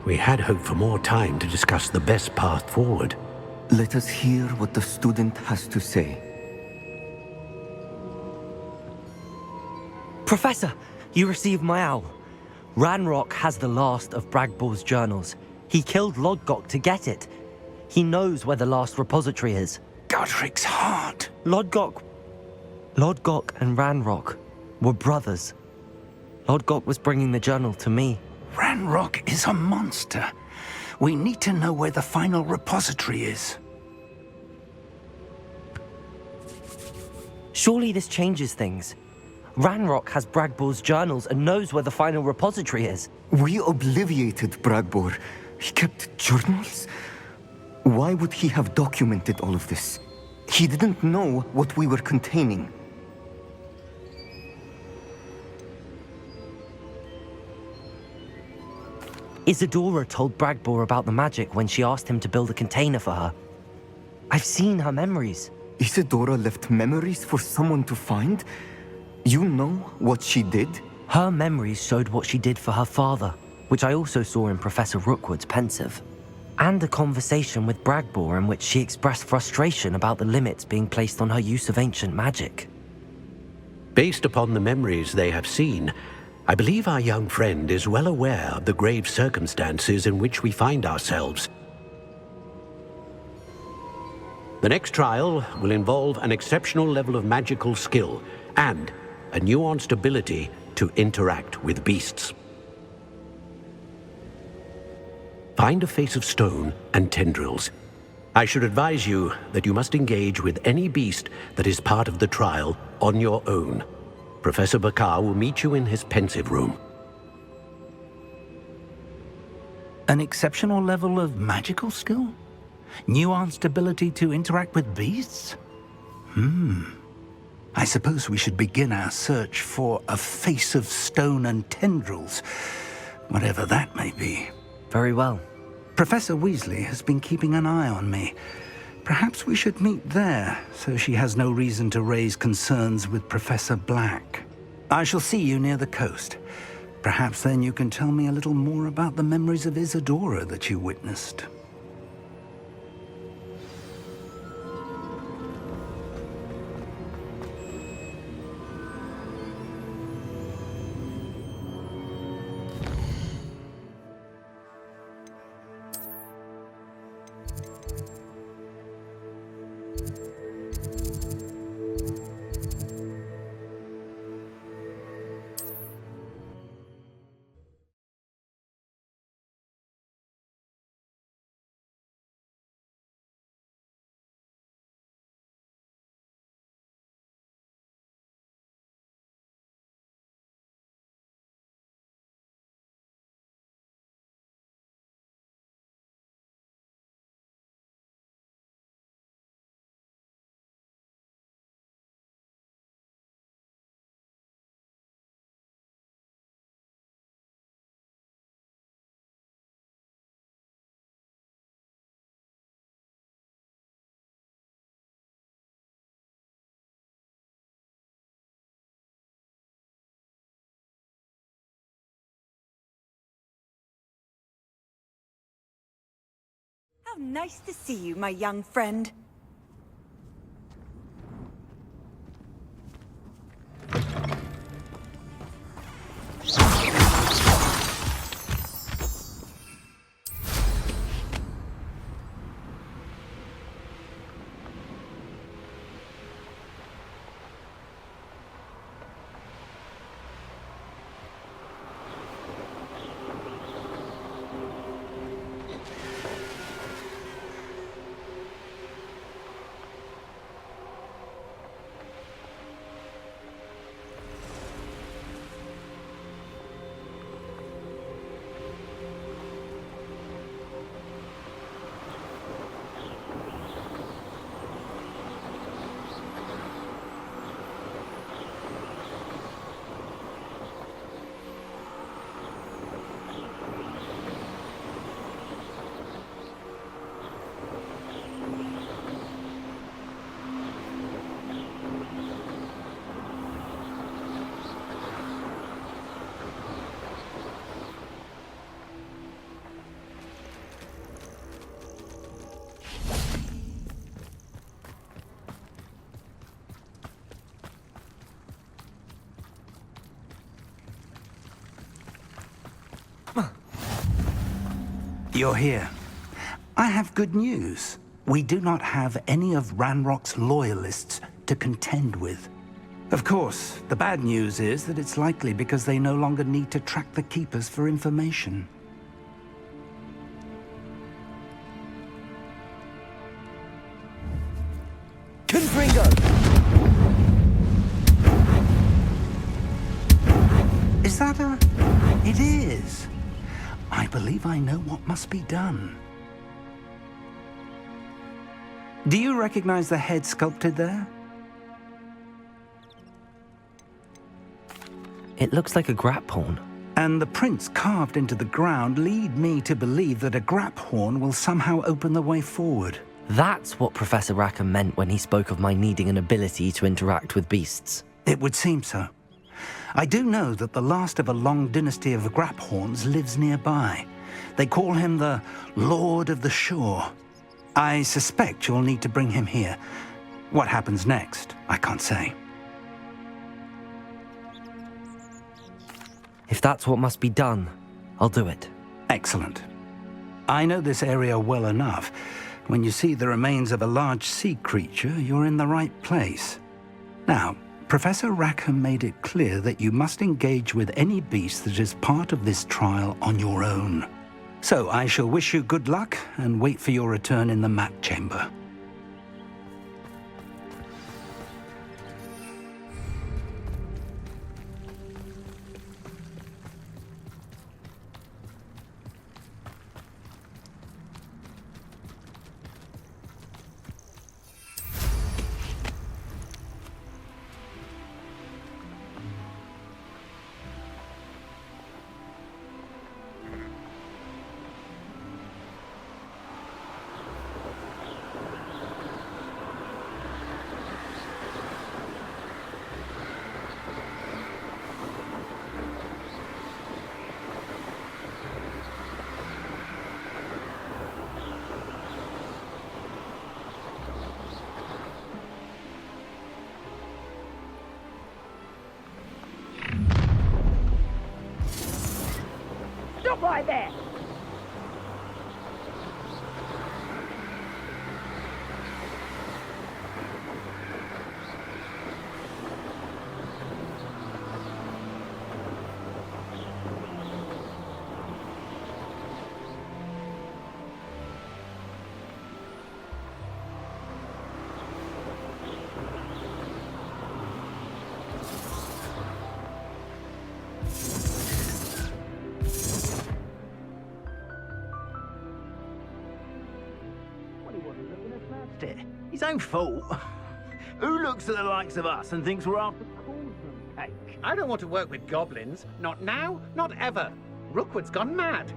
We had hoped for more time to discuss the best path forward. Let us hear what the student has to say. Professor, you received my owl. Ranrok has the last of Bragbor's journals. He killed Lodgok to get it. He knows where the last repository is. Godric's heart. Lodgok and Ranrok were brothers. Lodgok was bringing the journal to me. Ranrok is a monster. We need to know where the final repository is. Surely this changes things. Ranrok has Bragbor's journals and knows where the final repository is. We obliviated Bragbor. He kept journals? Why would he have documented all of this? He didn't know what we were containing. Isadora told Bragbor about the magic when she asked him to build a container for her. I've seen her memories. Isadora left memories for someone to find? You know what she did? Her memories showed what she did for her father, which I also saw in Professor Rookwood's pensive. And a conversation with Bragbor in which she expressed frustration about the limits being placed on her use of ancient magic. Based upon the memories they have seen, I believe our young friend is well aware of the grave circumstances in which we find ourselves. The next trial will involve an exceptional level of magical skill and a nuanced ability to interact with beasts. Find a face of stone and tendrils. I should advise you that you must engage with any beast that is part of the trial on your own. Professor Bakar will meet you in his pensive room. An exceptional level of magical skill? Nuanced ability to interact with beasts? I suppose we should begin our search for a face of stone and tendrils, whatever that may be. Very well. Professor Weasley has been keeping an eye on me. Perhaps we should meet there, so she has no reason to raise concerns with Professor Black. I shall see you near the coast. Perhaps then you can tell me a little more about the memories of Isadora that you witnessed. How nice to see you, my young friend. You're here. I have good news. We do not have any of Ranrock's loyalists to contend with. Of course, the bad news is that it's likely because they no longer need to track the Keepers for information. Confringo! Is that a... It is. I believe I know what must be done. Do you recognize the head sculpted there? It looks like a grap horn. And the prints carved into the ground lead me to believe that a grap horn will somehow open the way forward. That's what Professor Rackham meant when he spoke of my needing an ability to interact with beasts. It would seem so. I do know that the last of a long dynasty of grap horns lives nearby. They call him the Lord of the Shore. I suspect you'll need to bring him here. What happens next, I can't say. If that's what must be done, I'll do it. Excellent. I know this area well enough. When you see the remains of a large sea creature, you're in the right place. Now, Professor Rackham made it clear that you must engage with any beast that is part of this trial on your own. So I shall wish you good luck and wait for your return in the map chamber. Stop right there! His own fault. Who looks at the likes of us and thinks we're after cauldron cake? I don't want to work with goblins. Not now, not ever. Rookwood's gone mad.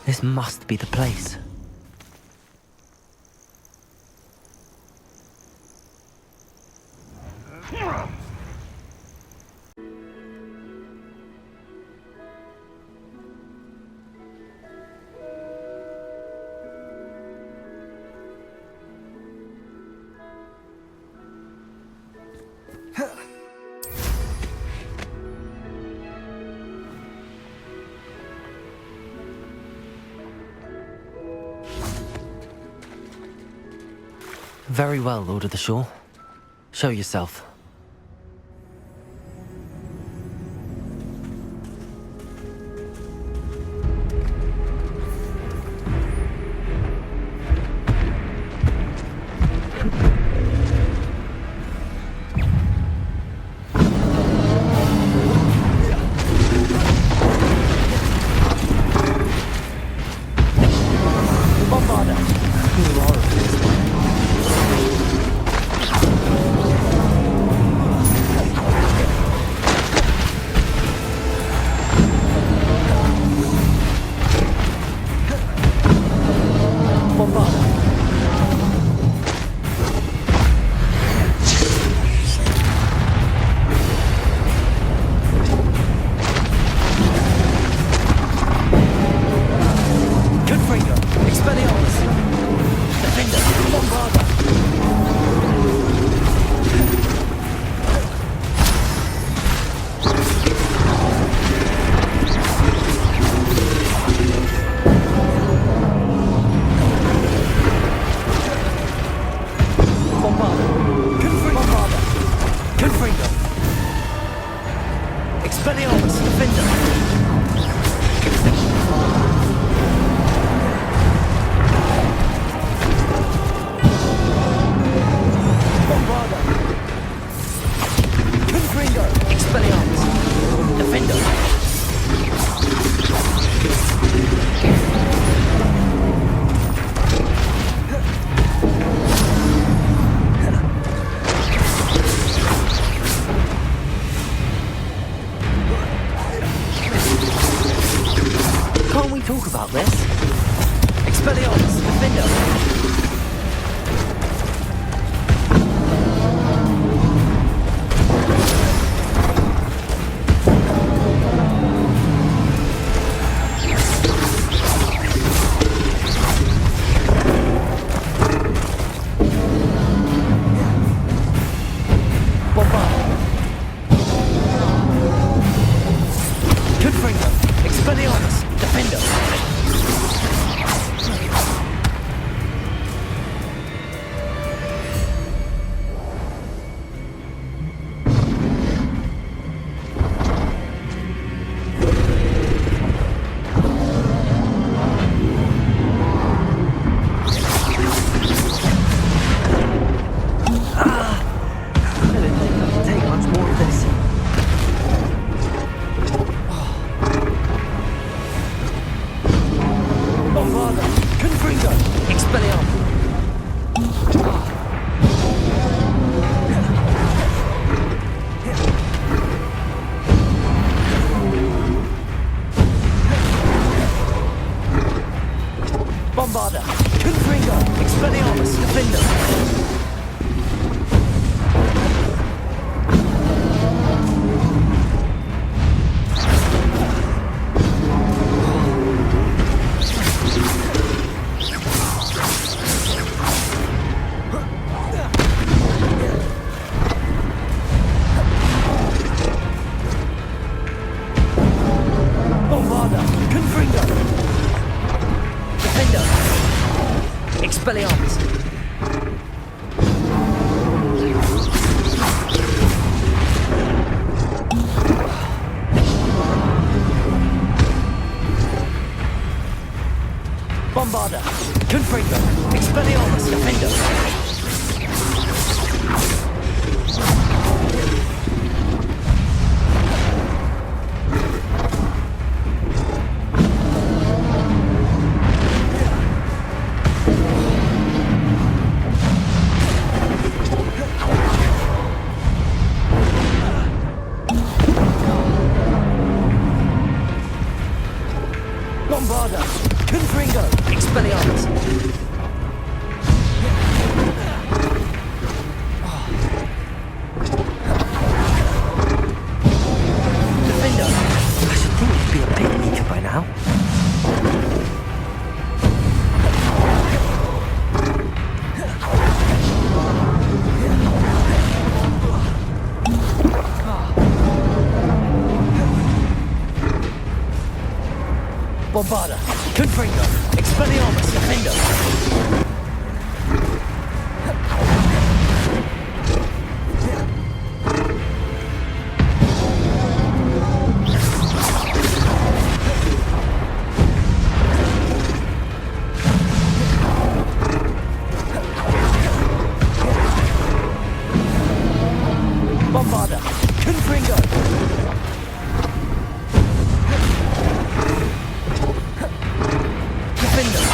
This must be the place. Very well, Lord of the Shore. Show yourself. Bombarda, Confringo, Expelliarmus, Defender. Bombarda, Confringo. Defender.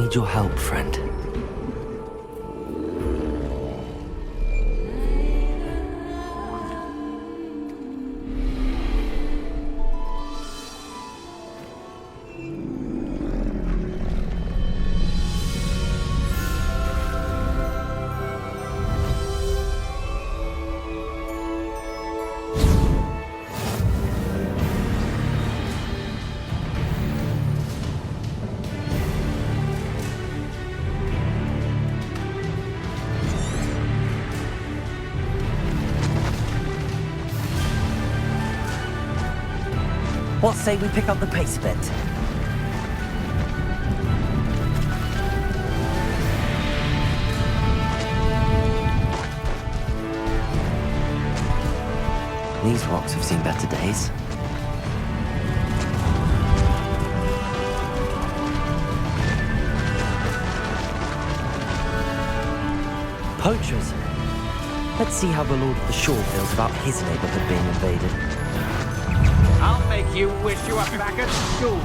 need your help, friend. What say we pick up the pace a bit? These rocks have seen better days. Poachers. Let's see how the Lord of the Shore feels about his neighborhood being invaded. I'll make you wish you were back at school.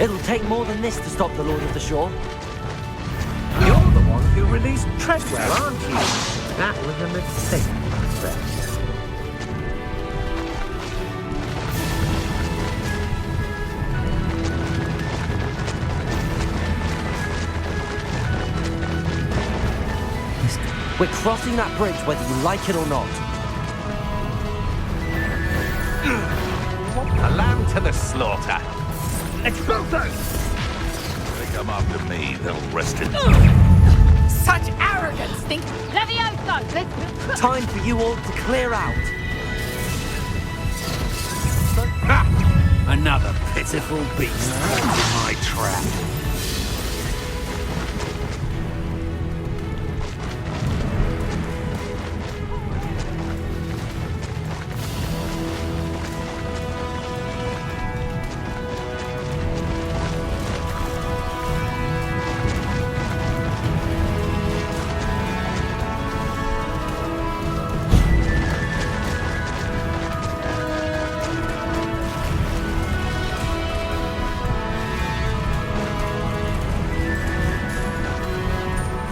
It'll take more than this to stop the Lord of the Shore. You're the one who released Treadwell, aren't you? That was a mistake, my friend. We're crossing that bridge whether you like it or not. A lamb to the slaughter. Expulso! They come after me, they'll rest it. Such arrogance! Think Levioso! Let's... Time for you all to clear out. Ha! Another pitiful beast caught in my trap.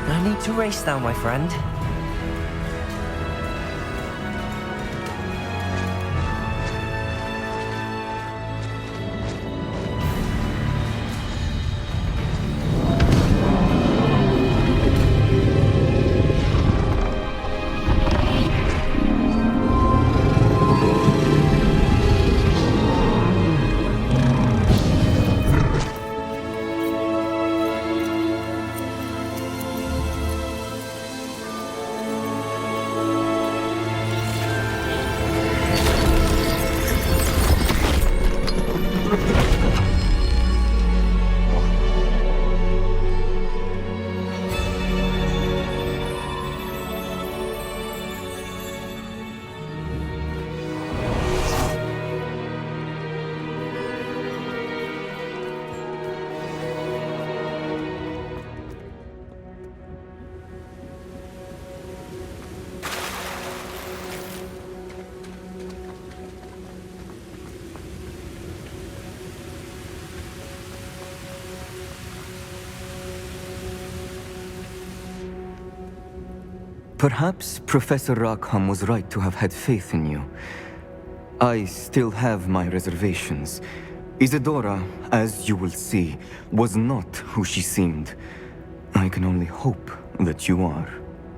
No need to race now, my friend. Perhaps Professor Rackham was right to have had faith in you. I still have my reservations. Isadora, as you will see, was not who she seemed. I can only hope that you are.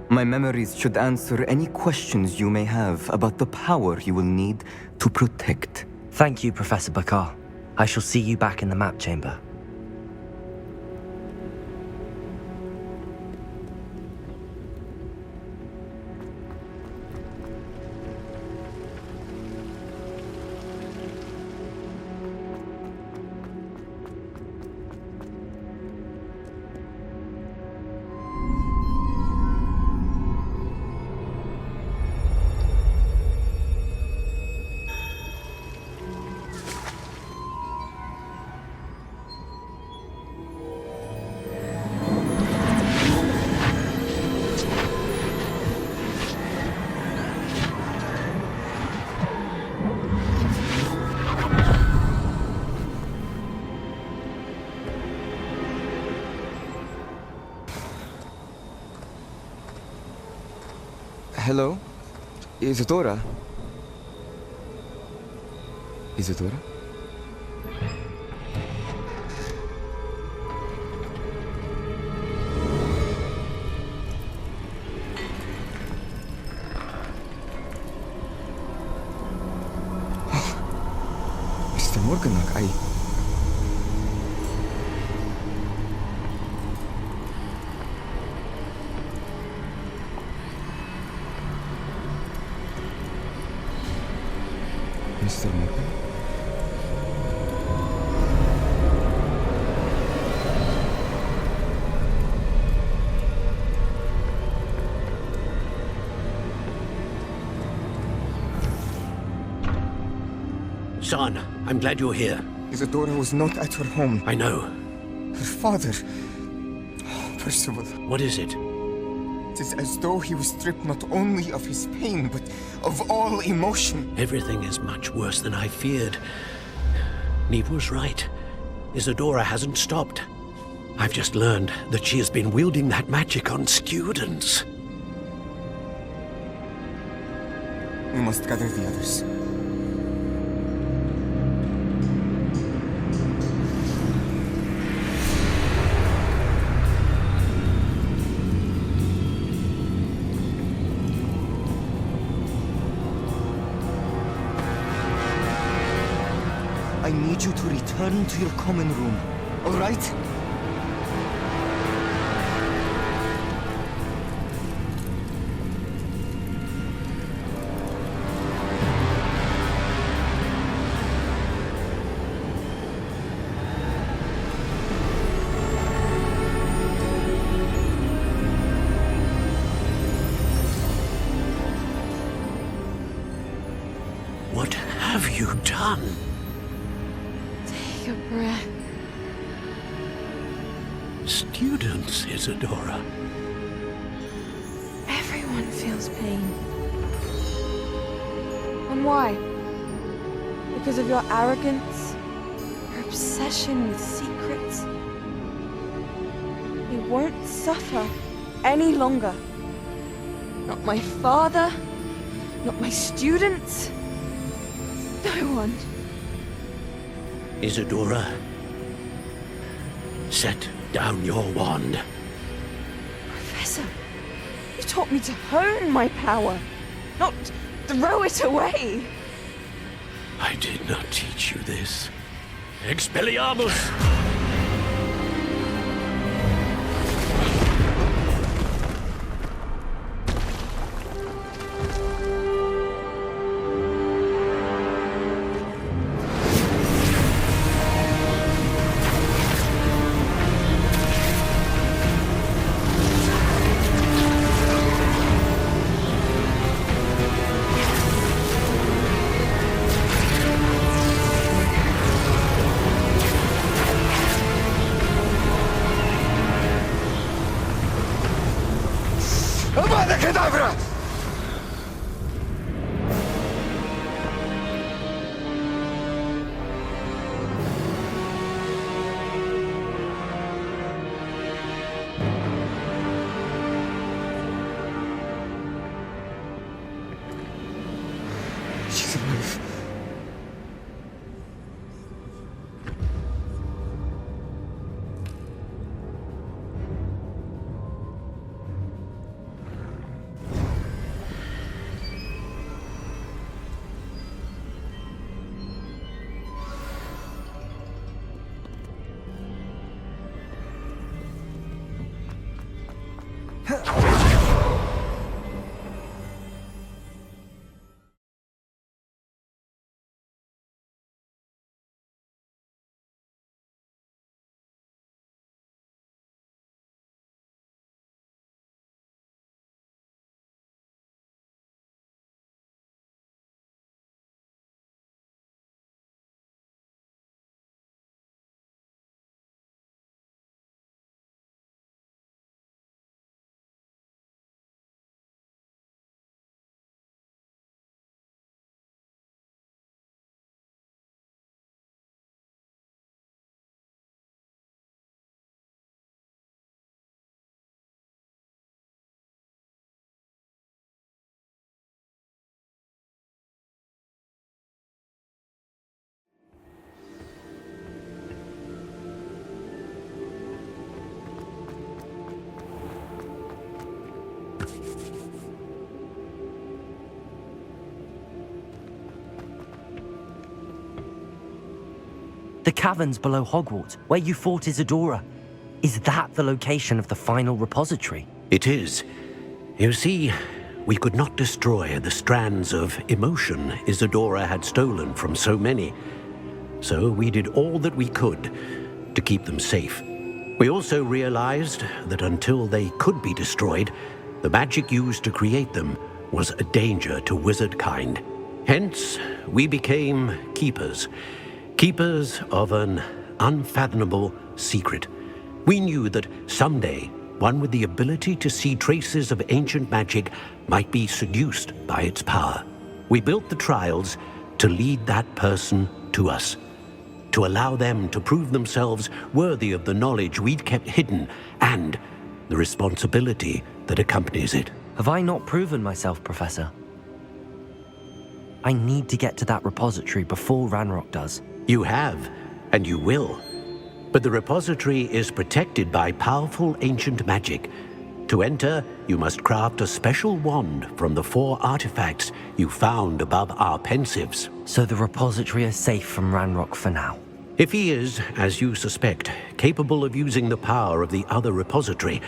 My memories should answer any questions you may have about the power you will need to protect. Thank you, Professor Bakar. I shall see you back in the map chamber. Hello? Isadora? Isadora? Mr. Morganach, Mr. Morgan? Son, I'm glad you're here. Isadora was not at her home. I know. Her father... Oh, Percival. What is it? It is as though he was stripped not only of his pain, but of all emotion. Everything is much worse than I feared. Neve was right. Isadora hasn't stopped. I've just learned that she has been wielding that magic on students. We must gather the others. I need you to return to your common room, all right? What have you done? Take a breath. Students, Isadora. Everyone feels pain. And why? Because of your arrogance? Your obsession with secrets? You won't suffer any longer. Not my father, not my students, no one. Isadora, set down your wand. Professor, you taught me to hone my power, not throw it away. I did not teach you this. Expelliarmus! Avada Kedavra! She's alive. caverns below Hogwarts, where you fought Isadora. Is that the location of the final repository? It is. You see, we could not destroy the strands of emotion Isadora had stolen from so many. So we did all that we could to keep them safe. We also realized that until they could be destroyed, the magic used to create them was a danger to wizard kind. Hence, we became keepers. Keepers of an unfathomable secret. We knew that someday, one with the ability to see traces of ancient magic might be seduced by its power. We built the trials to lead that person to us, to allow them to prove themselves worthy of the knowledge we'd kept hidden and the responsibility that accompanies it. Have I not proven myself, Professor? I need to get to that repository before Ranrok does. You have, and you will. But the repository is protected by powerful ancient magic. To enter, you must craft a special wand from the 4 artifacts you found above our pensives. So the repository is safe from Ranrok for now. If he is, as you suspect, capable of using the power of the other repository,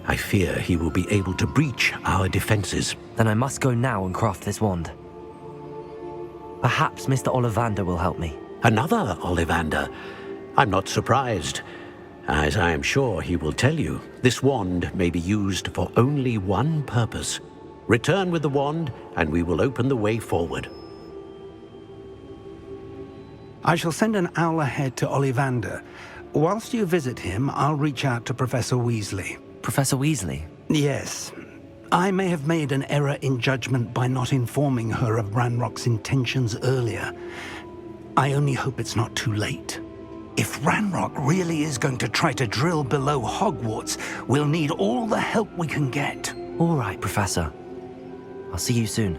I fear he will be able to breach our defenses. Then I must go now and craft this wand. Perhaps Mr. Ollivander will help me. Another Ollivander? I'm not surprised. As I am sure he will tell you, this wand may be used for only one purpose. Return with the wand, and we will open the way forward. I shall send an owl ahead to Ollivander. Whilst you visit him, I'll reach out to Professor Weasley. Professor Weasley? Yes. I may have made an error in judgment by not informing her of Ranrock's intentions earlier. I only hope it's not too late. If Ranrok really is going to try to drill below Hogwarts, we'll need all the help we can get. All right, Professor. I'll see you soon.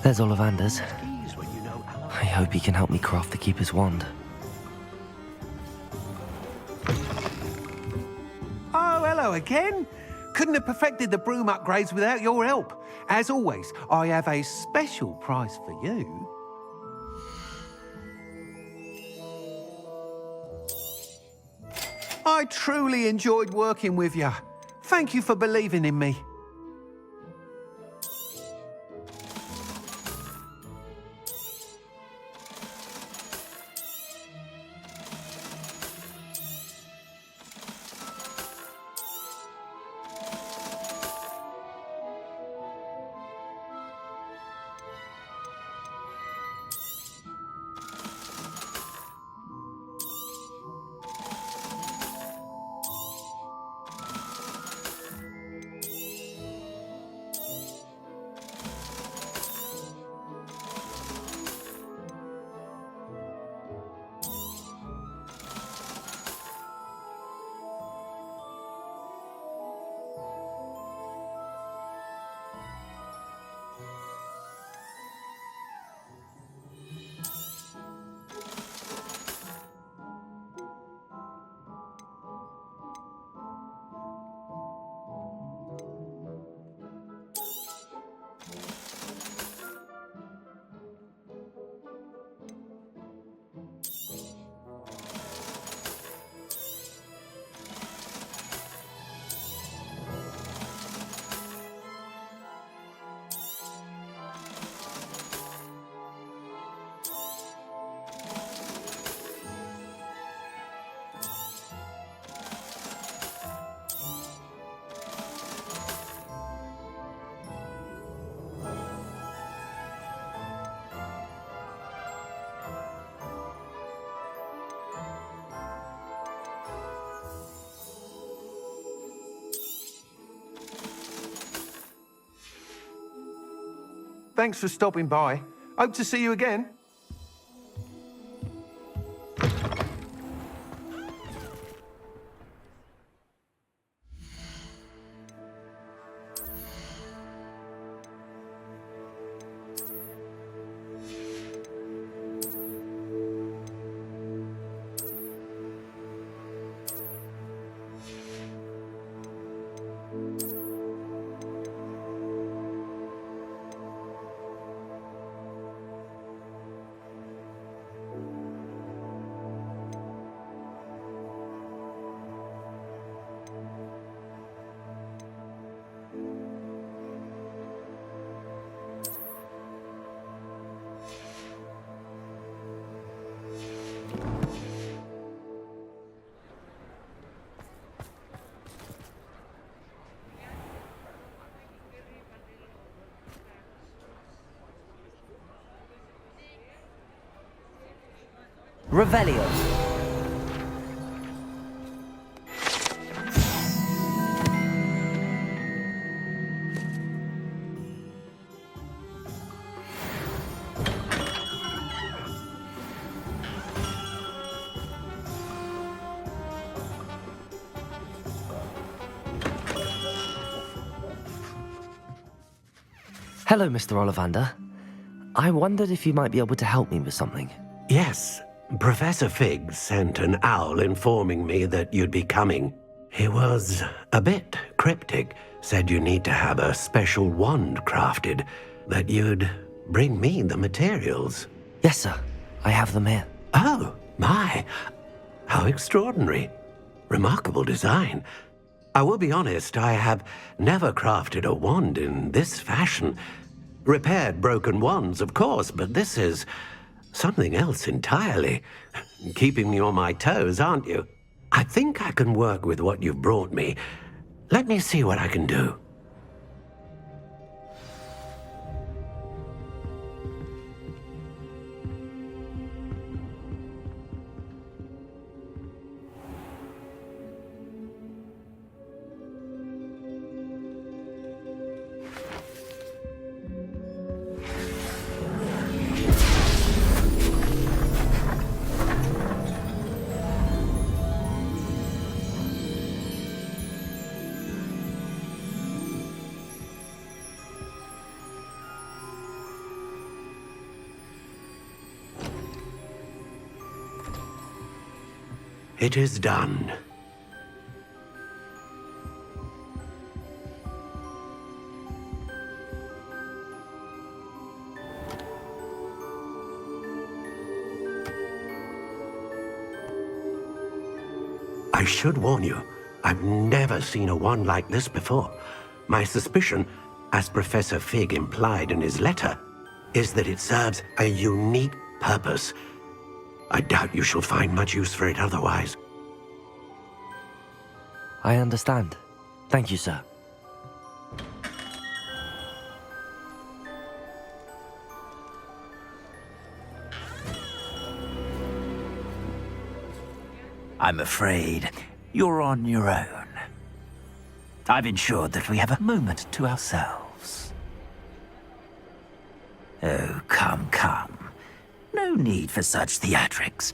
There's Ollivander's. I hope he can help me craft the Keeper's wand. Oh, hello again. Couldn't have perfected the broom upgrades without your help. As always, I have a special prize for you. I truly enjoyed working with you. Thank you for believing in me. Thanks for stopping by. Hope to see you again. Revelio. Hello, Mr. Ollivander. I wondered if you might be able to help me with something. Yes, Professor Fig sent an owl informing me that you'd be coming. He was a bit cryptic, said you need to have a special wand crafted, that you'd bring me the materials. Yes, sir. I have them here. Oh, my. How extraordinary. Remarkable design. I will be honest, I have never crafted a wand in this fashion. Repaired broken wands, of course, but this is something else entirely. Keeping me on my toes, aren't you? I think I can work with what you've brought me. Let me see what I can do. It is done. I should warn you, I've never seen a wand like this before. My suspicion, as Professor Fig implied in his letter, is that it serves a unique purpose. I doubt you shall find much use for it otherwise. I understand. Thank you, sir. I'm afraid you're on your own. I've ensured that we have a moment to ourselves. Oh, come, come. No need for such theatrics.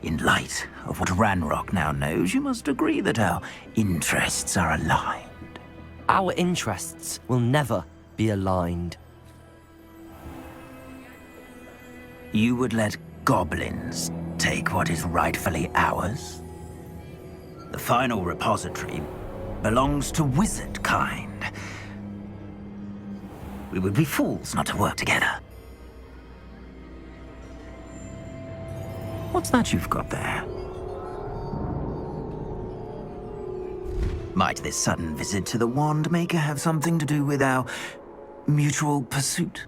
In light of what Ranrok now knows, you must agree that our interests are aligned. Our interests will never be aligned. You would let goblins take what is rightfully ours? The final repository belongs to wizard kind. We would be fools not to work together. What's that you've got there? Might this sudden visit to the Wand Maker have something to do with our mutual pursuit?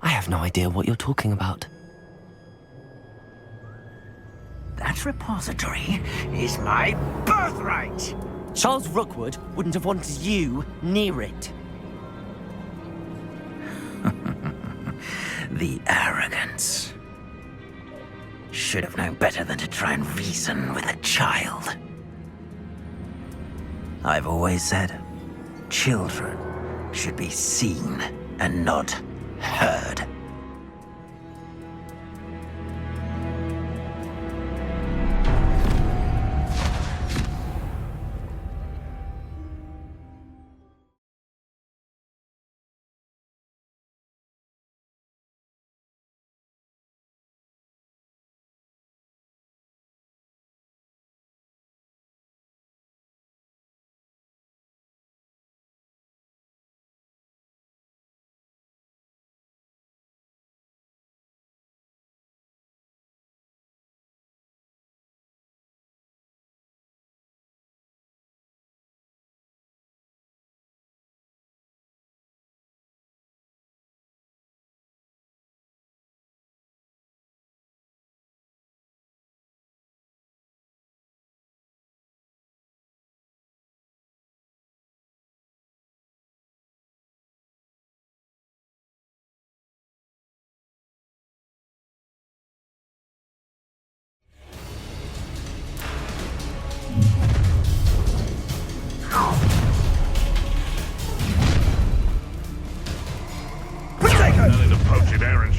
I have no idea what you're talking about. That repository is my birthright! Charles Rookwood wouldn't have wanted you near it. The arrogance. Should have known better than to try and reason with a child. I've always said, children should be seen and not heard.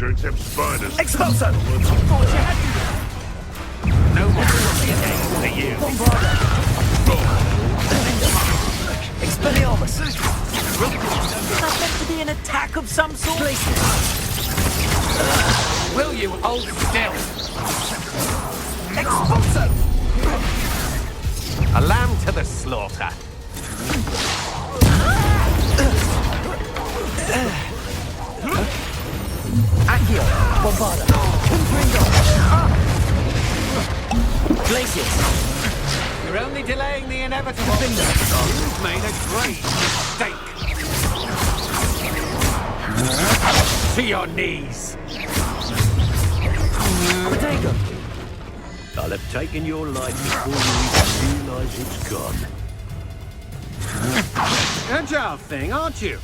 Except spiders. Expulso! No more for you. Expelliarmus! Is that meant to be an attack of some sort? Will you hold still? Expulso! A lamb to the slaughter. Accio! Bombarda! Gryffindor! Glacius! You're only delaying the inevitable. You've made a great mistake. To your knees. Protego! I'll have taken your life before you even realize it's gone. Agile thing, aren't you?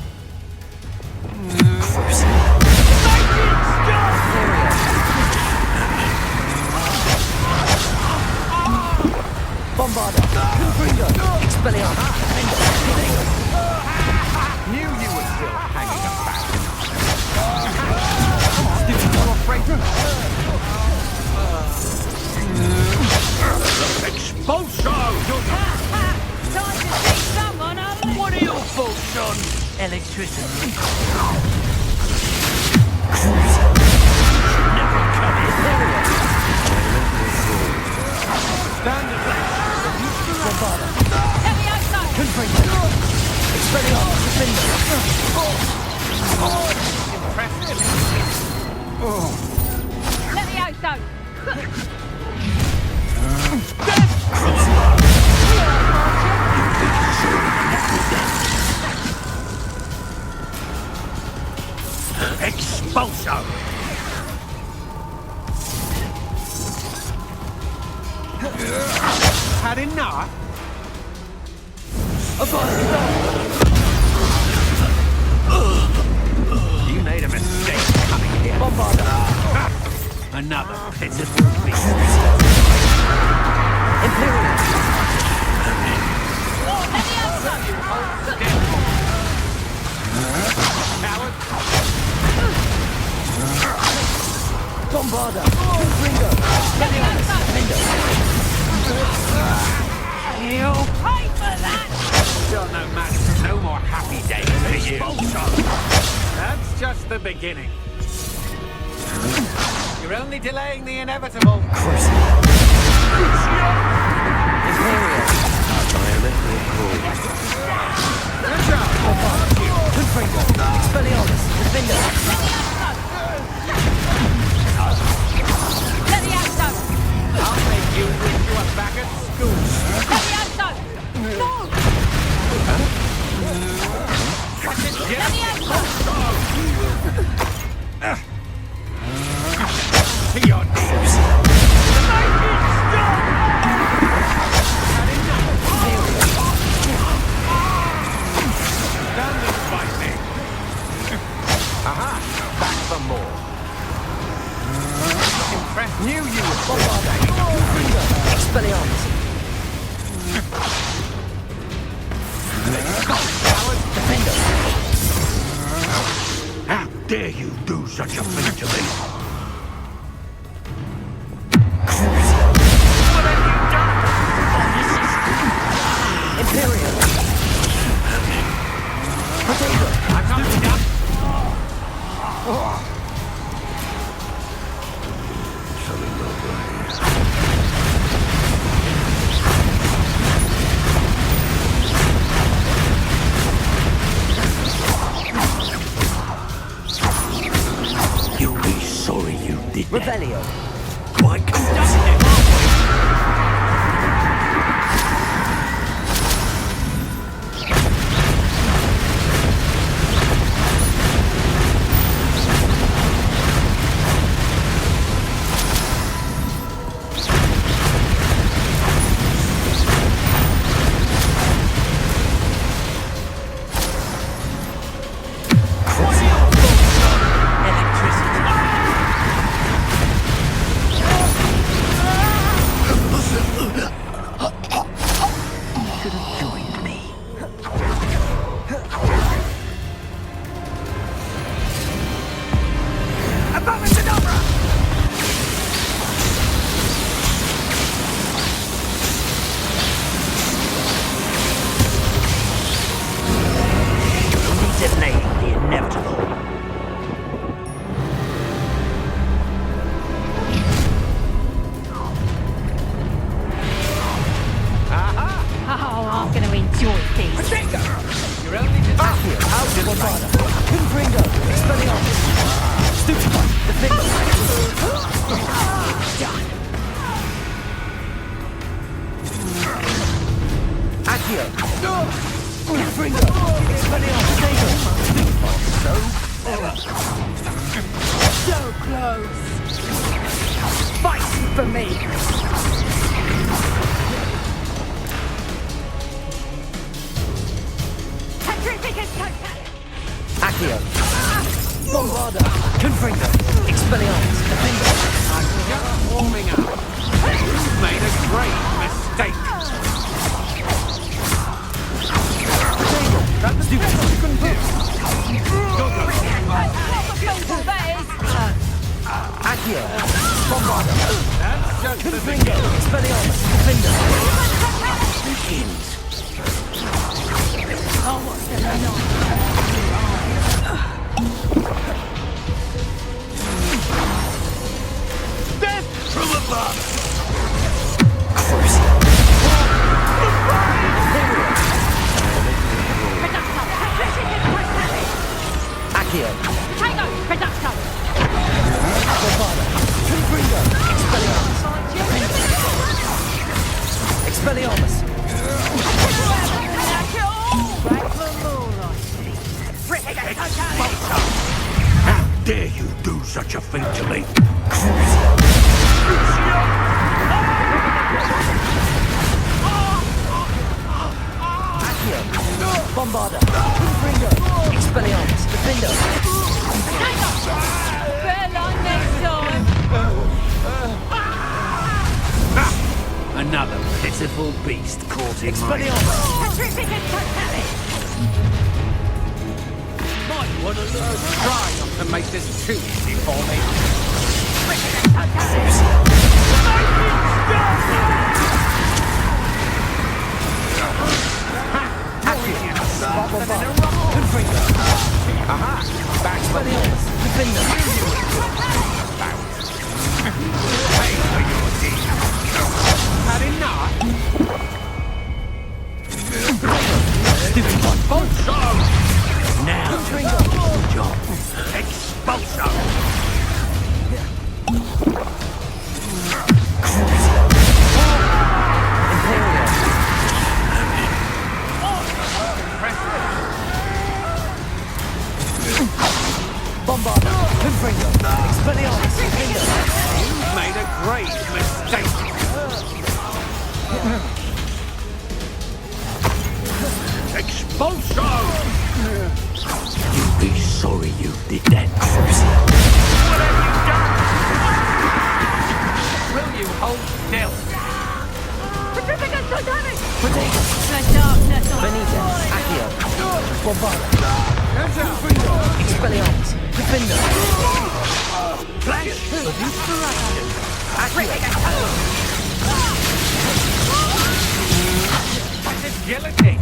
Bombarda! Gryffindor! Expelliarmus! Knew you were still hanging about. Expulso! Time to see someone up! What are your faults on? Electricity! Never come in. Bombarda! Let me outside! Gryffindor! Expelliarmus! Let me outside! Expulso! Had enough? You made a mistake coming here. Another pitiful beast. Imperial! Coward! Bombarda! Gryffindor! You pay for that! You're no match. No more happy days for you. That's just the beginning. You're only delaying the inevitable. Imperial! Good job. Gryffindor! Expelliarmus! Gryffindor! Let me outside! I'll make you wish you were back at school. Let me outside! No! Watch it, Let Jeff. me outside! To your knees. Stand and fight me. Aha, back for more. Impressed. Knew you would. Bombarda! Gryffindor! Expelliarmus! Coward. Defender! dare you do such a thing to me? What have you done? Imperial! Potato! I'm not done. You'll be sorry you did that. Rebellion! Quite Another pitiful beast caught in my... Might want to try not to make this too easy for me. Aha! Back for the pay for your deed. Had enough? Stupid one. Expulso! Now, good job. Expulso! Bombarda! Confringo! Expelliarmus! You've made a great mistake. Expulso! You'll be sorry you did that. What have you done? Will you hold still? Protego! Benitez! Accio! Bombarda! Confringo! Expelliarmus! Gryffindor. Flash of inspiration. Agility.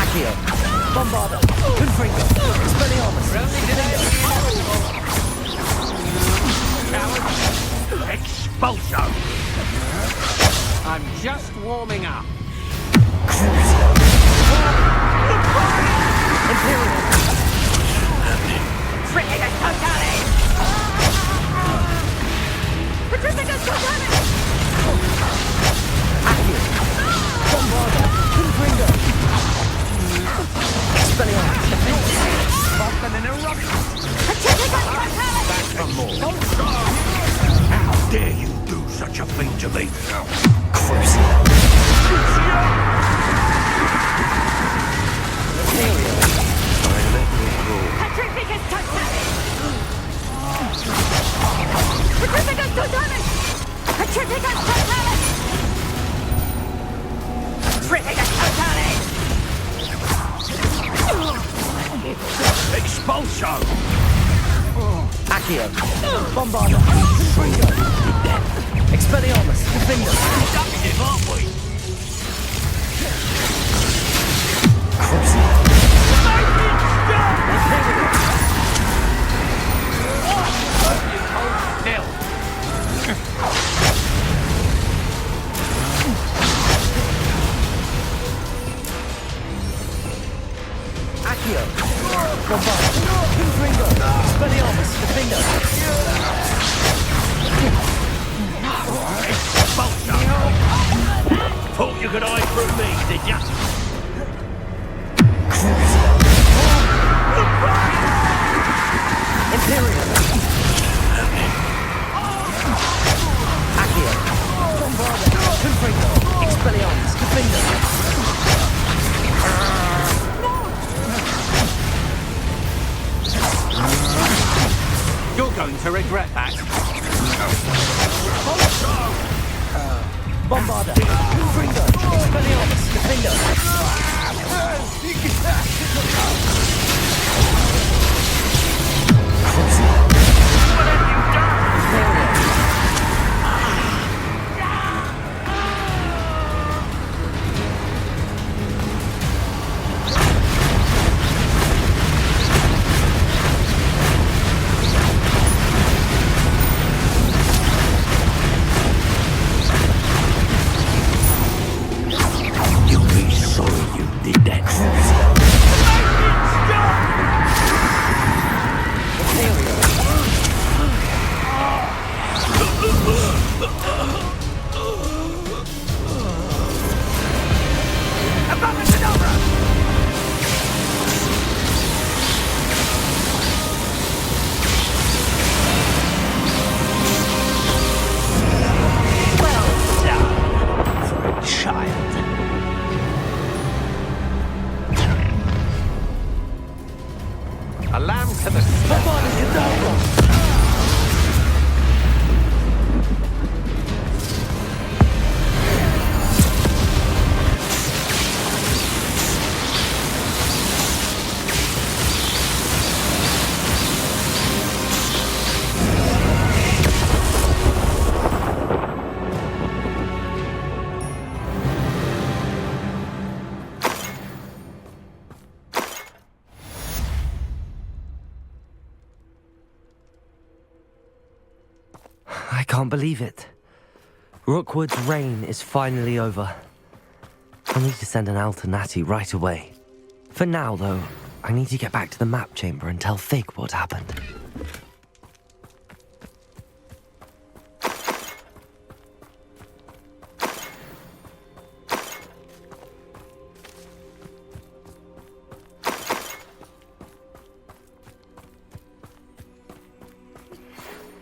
Accio. Bombarda. Confringo. Expelliarmus. Expulsion. I'm just warming up. Imperial. Triticus Totale! Triticus Totale! Accio. Bombarda. Confringo. Expelliarmus. Soften and eruption. Triticus Totale! Back from more. How dare you do such a thing to me? Triticus Totale! Triticus Totale! Triticus Totale! Triticus Totale! Expulsion. Accio. Bombarda. Confringo. Expelliarmus. Defender. Productive, aren't we? Still. Accio. Bombarda. Confringo. Expelliarmus. Defender. Thought you could hide from me, did ya? Imperial. Accio. Bombarda. Confringo. Expelliarmus. Defender. You're going to regret that. Bombarda. Confringo. Expelliarmus. Defender. You'll be sorry you did that. Well done for a child. A lamb to the slaughter. I can't believe it. Rookwood's reign is finally over. I need to send an alternati right away. For now, though, I need to get back to the map chamber and tell Fig what happened.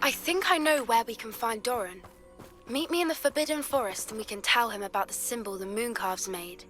I think I know where we can find Doran. Meet me in the Forbidden Forest and we can tell him about the symbol the Mooncalves made.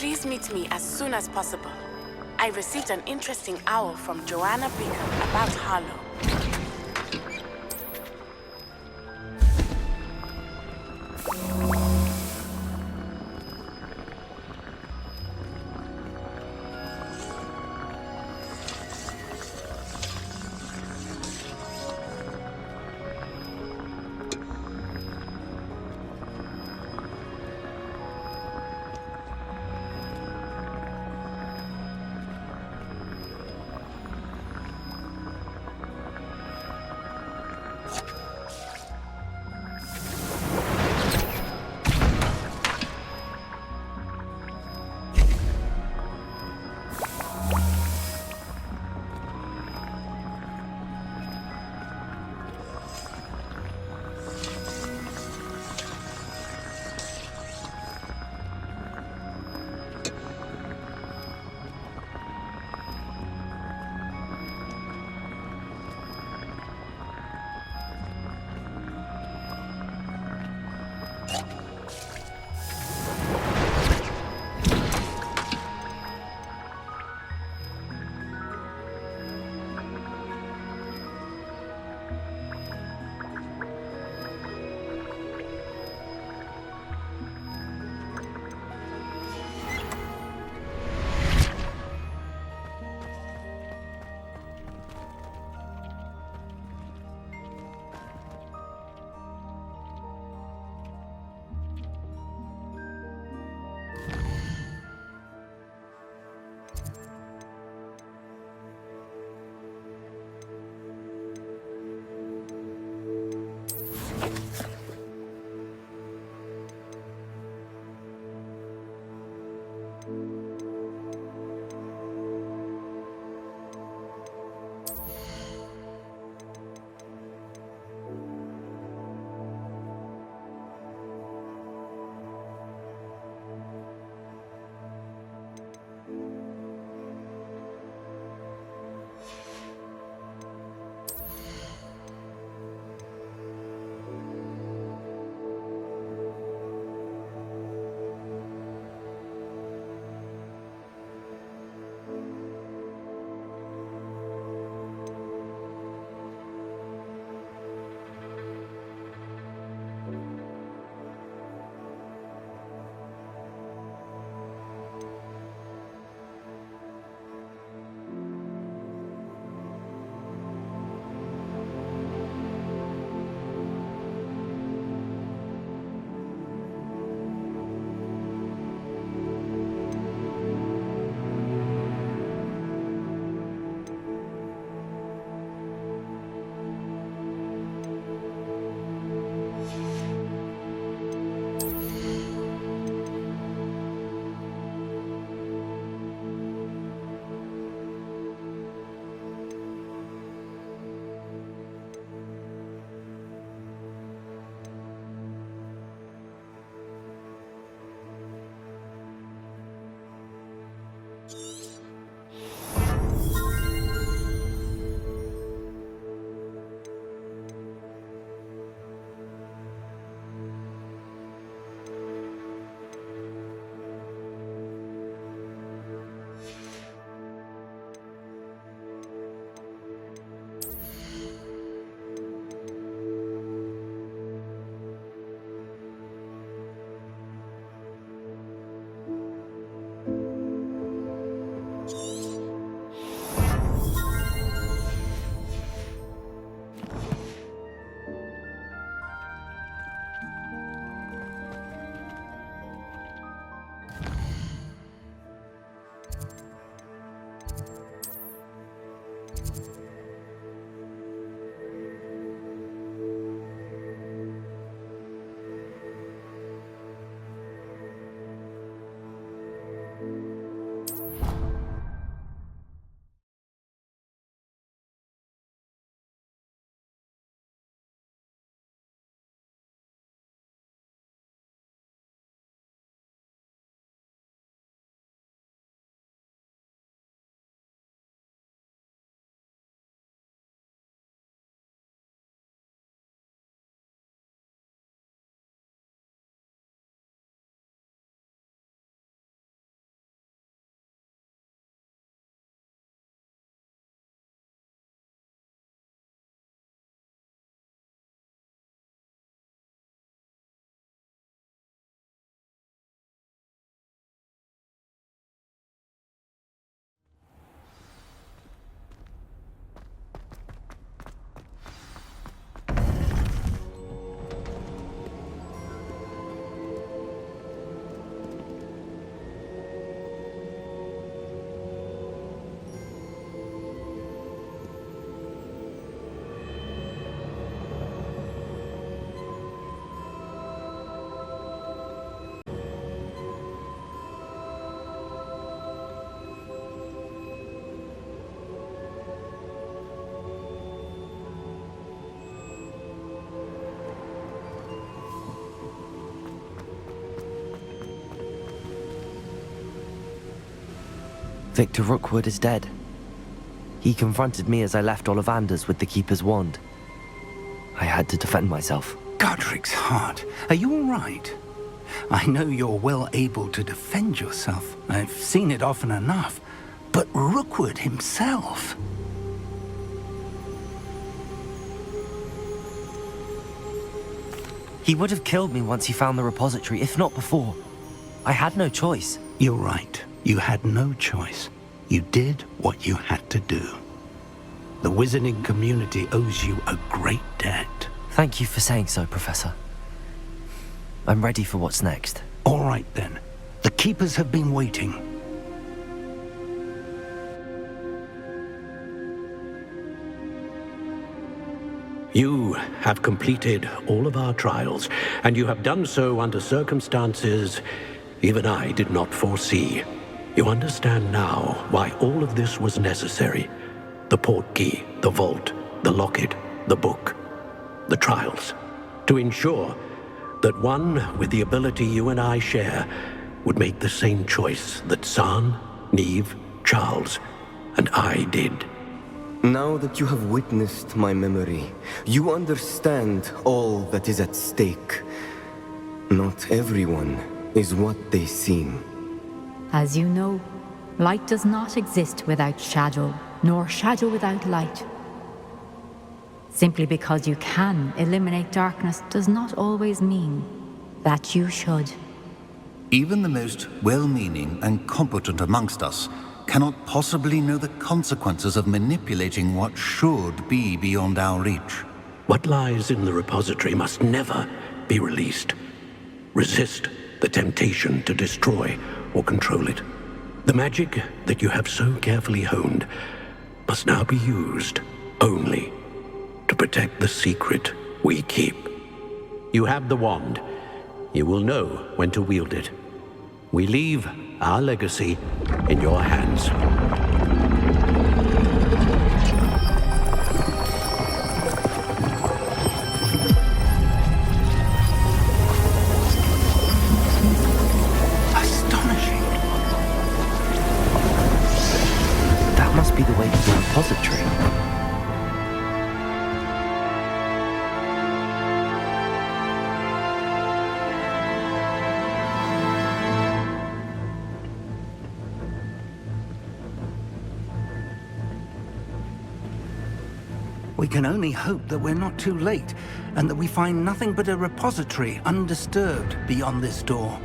Please meet me as soon as possible. I received an interesting owl from Joanna Beacon about Harlow. Victor Rookwood is dead. He confronted me as I left Ollivander's with the Keeper's wand. I had to defend myself. Godric's heart. Are you all right? I know you're well able to defend yourself. I've seen it often enough. But Rookwood himself... He would have killed me once he found the repository, if not before. I had no choice. You're right. You had no choice. You did what you had to do. The wizarding community owes you a great debt. Thank you for saying so, Professor. I'm ready for what's next. All right, then. The Keepers have been waiting. You have completed all of our trials, and you have done so under circumstances even I did not foresee. You understand now why all of this was necessary. The portkey, the vault, the locket, the book, the trials. To ensure that one with the ability you and I share would make the same choice that San, Neve, Charles, and I did. Now that you have witnessed my memory, you understand all that is at stake. Not everyone is what they seem. As you know, light does not exist without shadow, nor shadow without light. Simply because you can eliminate darkness does not always mean that you should. Even the most well-meaning and competent amongst us cannot possibly know the consequences of manipulating what should be beyond our reach. What lies in the repository must never be released. Resist the temptation to destroy or control it. The magic that you have so carefully honed must now be used only to protect the secret we keep. You have the wand. You will know when to wield it. We leave our legacy in your hands. Astonishing. That must be the way to the repository. We can only hope that we're not too late, and that we find nothing but a repository undisturbed beyond this door.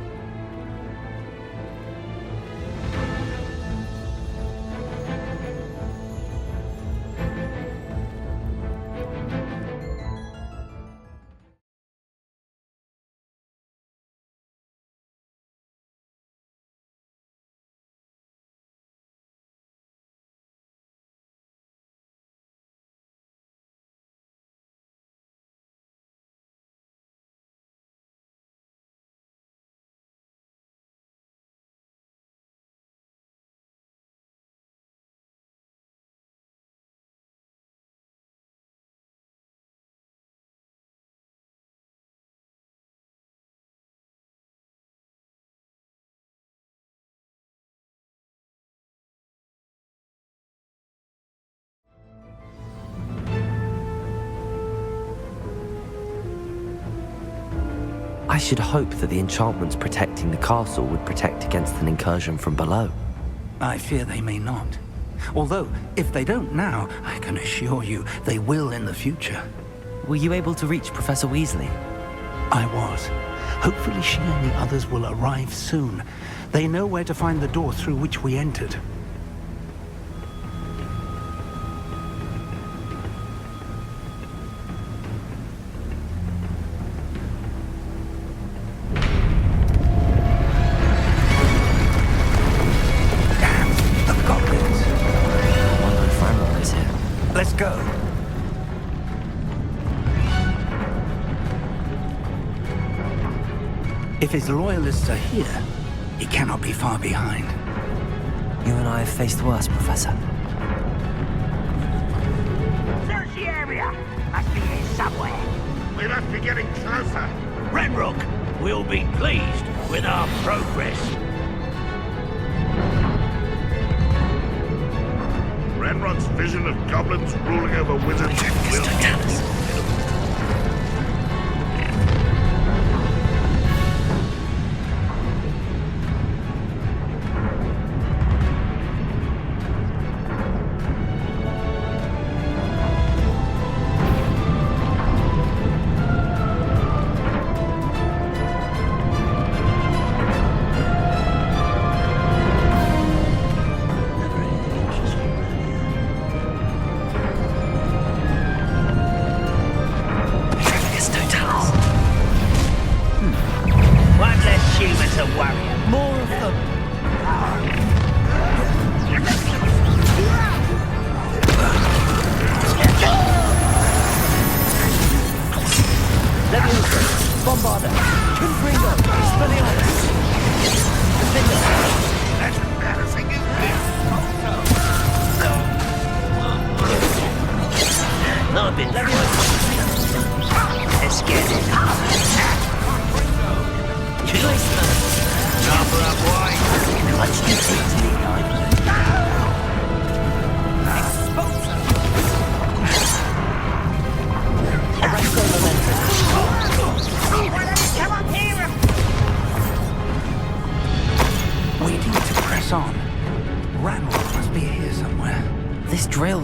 I should hope that the enchantments protecting the castle would protect against an incursion from below. I fear they may not. Although, if they don't now, I can assure you they will in the future. Were you able to reach Professor Weasley? I was. Hopefully she and the others will arrive soon. They know where to find the door through which we entered. Let's go. If his loyalists are here, he cannot be far behind. You and I have faced worse, Professor. Search the area! Must be here somewhere. We must be getting closer. Ranrok will be pleased with our progress. Ranrok's vision of goblins ruling over wizards will...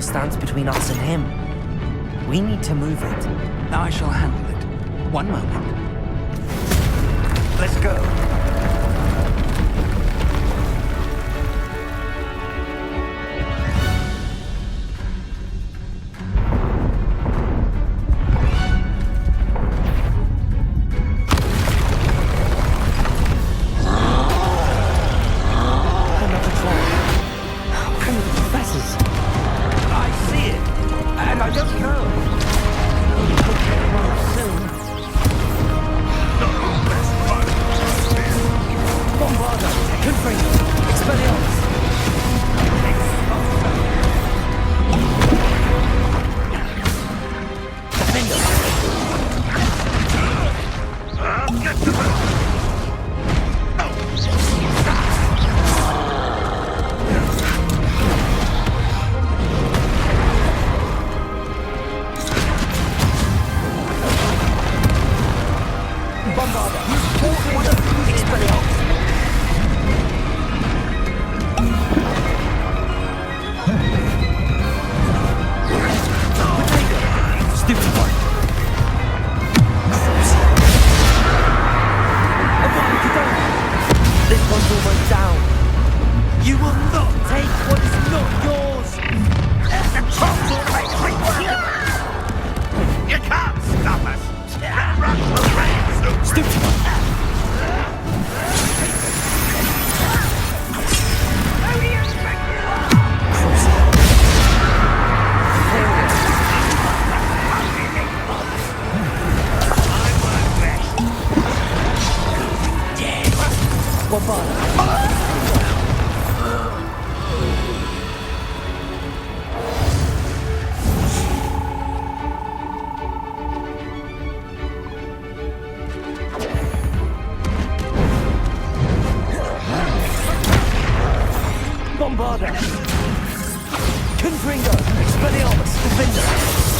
Stands between us and him. We need to move it. I shall handle it. One moment. Let's go. Gryffindor! Expelliarmus! Defender!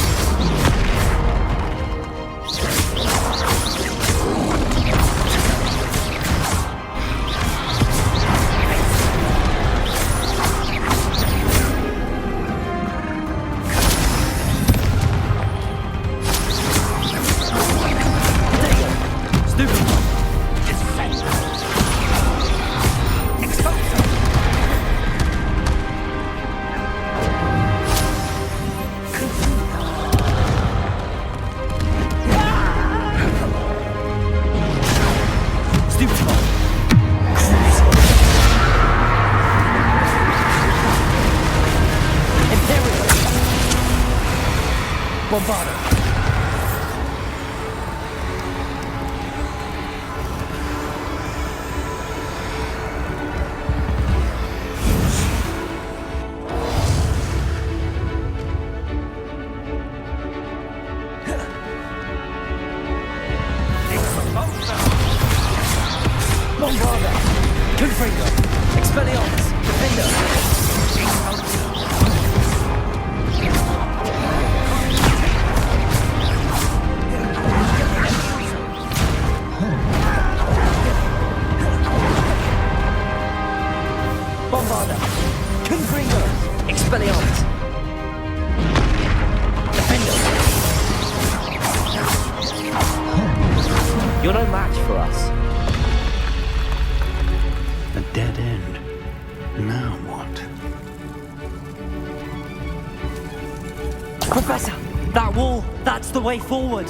That's the way forward.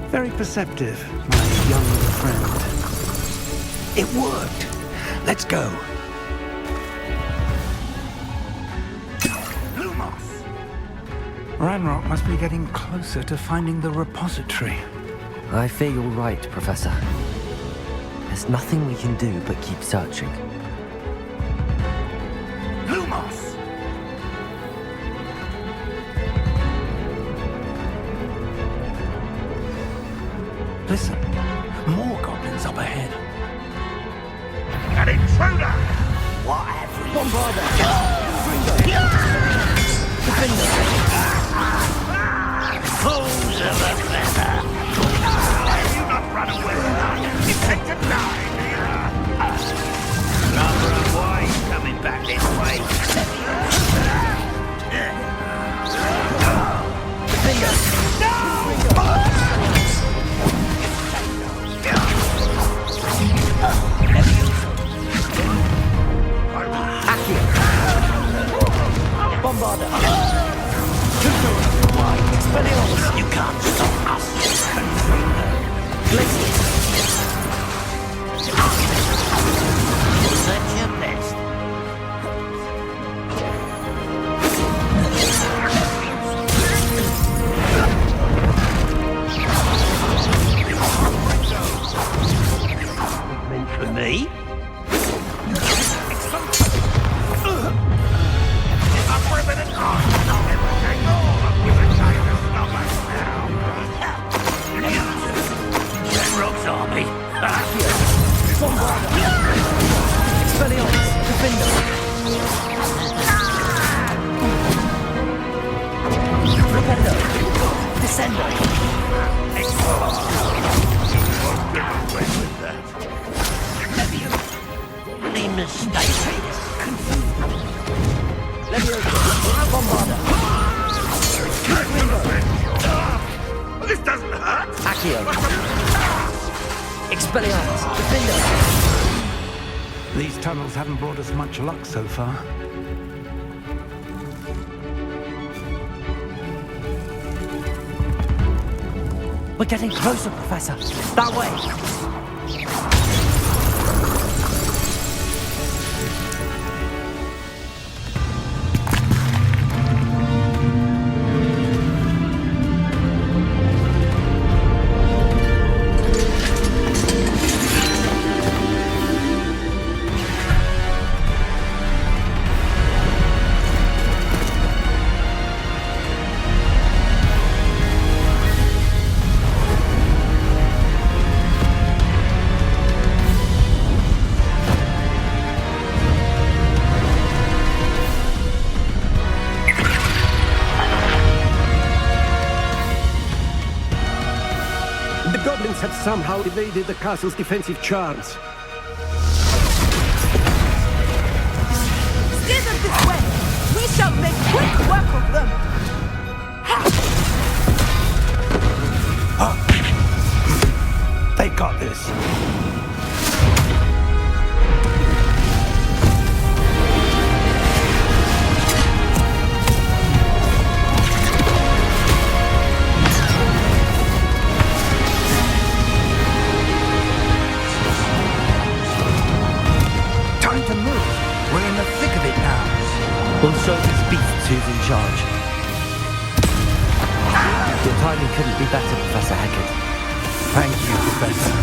Very perceptive, my young friend. It worked. Let's go. Ranrok must be getting closer to finding the repository. I fear you're right, Professor. There's nothing we can do but keep searching. Lumos! Listen, more goblins up ahead. An intruder! What have we? Bombarder! Fools of a feather! Have you not run away? It takes a nine! Rather unwise coming back this way. Bombarder! You can't stop us. Such your best. Meant for me? Ranrok's army. Expelliarmus! Gryffindor! Rependo! Descendo! Any mistake? Levioso! Bombarder! This doesn't hurt! Accio! Expelliarmus! Gryffindor! These tunnels haven't brought us much luck so far. We're getting closer, Professor. That way! The goblins have somehow evaded the castle's defensive charms. Steer them this way! We shall make quick work of them! They got this. Time to move. We're in the thick of it now. Also, it's Beasts who's in charge. Your timing couldn't be better, Professor Hecat. Thank you, Professor.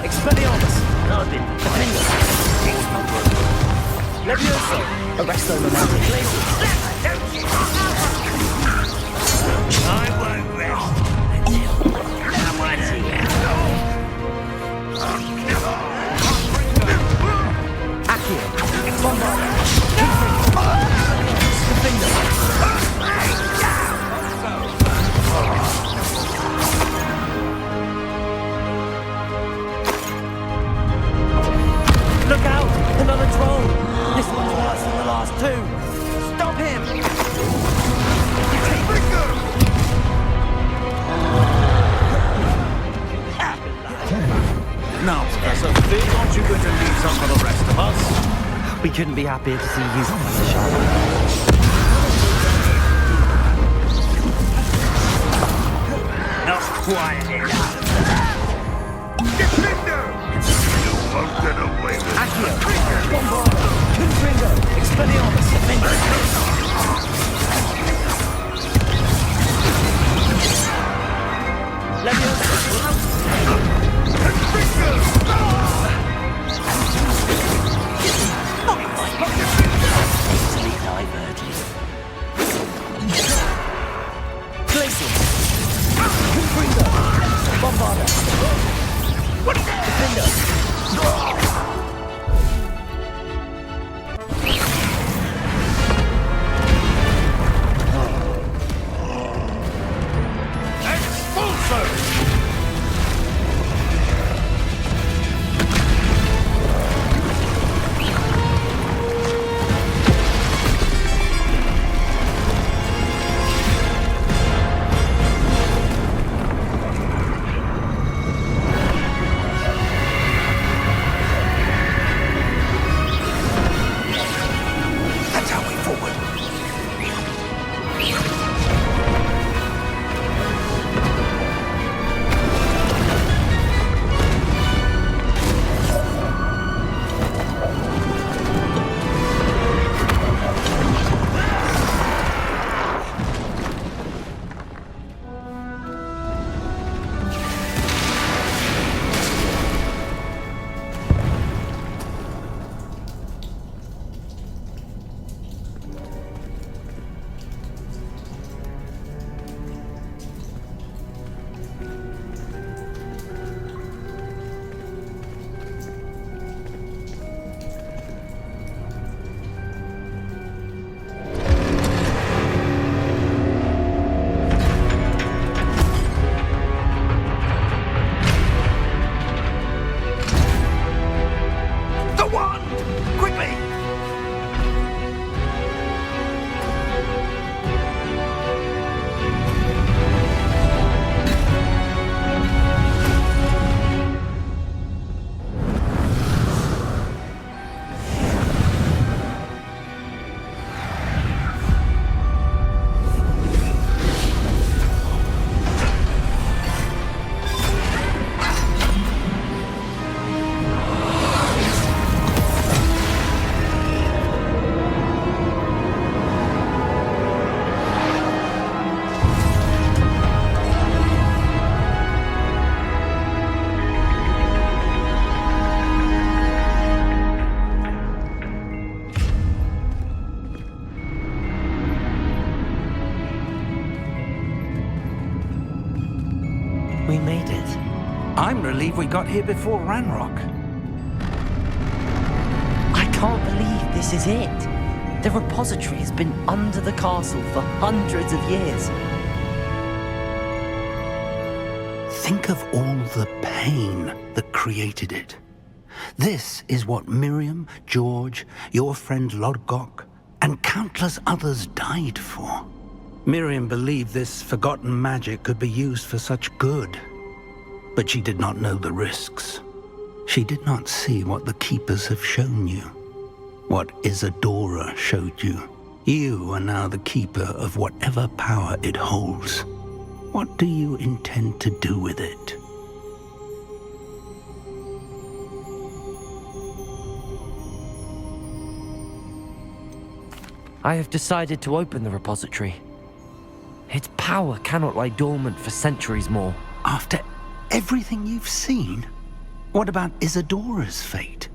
Expelliarmus! Levioso! Arresto momentum. I won't rest until someone's here. Accio! Bombarder! Gryffindor! too! Stop him! Now, Professor, aren't you going to leave some for the rest of us? We couldn't be happier to see you, Professor Sharp. Now, quiet it. Gryffindor! You won't get away with Accio! Bombardo! Confringo! Expelliarmus! We made it. I'm relieved we got here before Ranrok. I can't believe this is it. The repository has been under the castle for hundreds of years. Think of all the pain that created it. This is what Miriam, George, your friend Lodgok, and countless others died for. Miriam believed this forgotten magic could be used for such good. But she did not know the risks. She did not see what the Keepers have shown you. What Isadora showed you. You are now the Keeper of whatever power it holds. What do you intend to do with it? I have decided to open the repository. Its power cannot lie dormant for centuries more. After everything you've seen? What about Isadora's fate?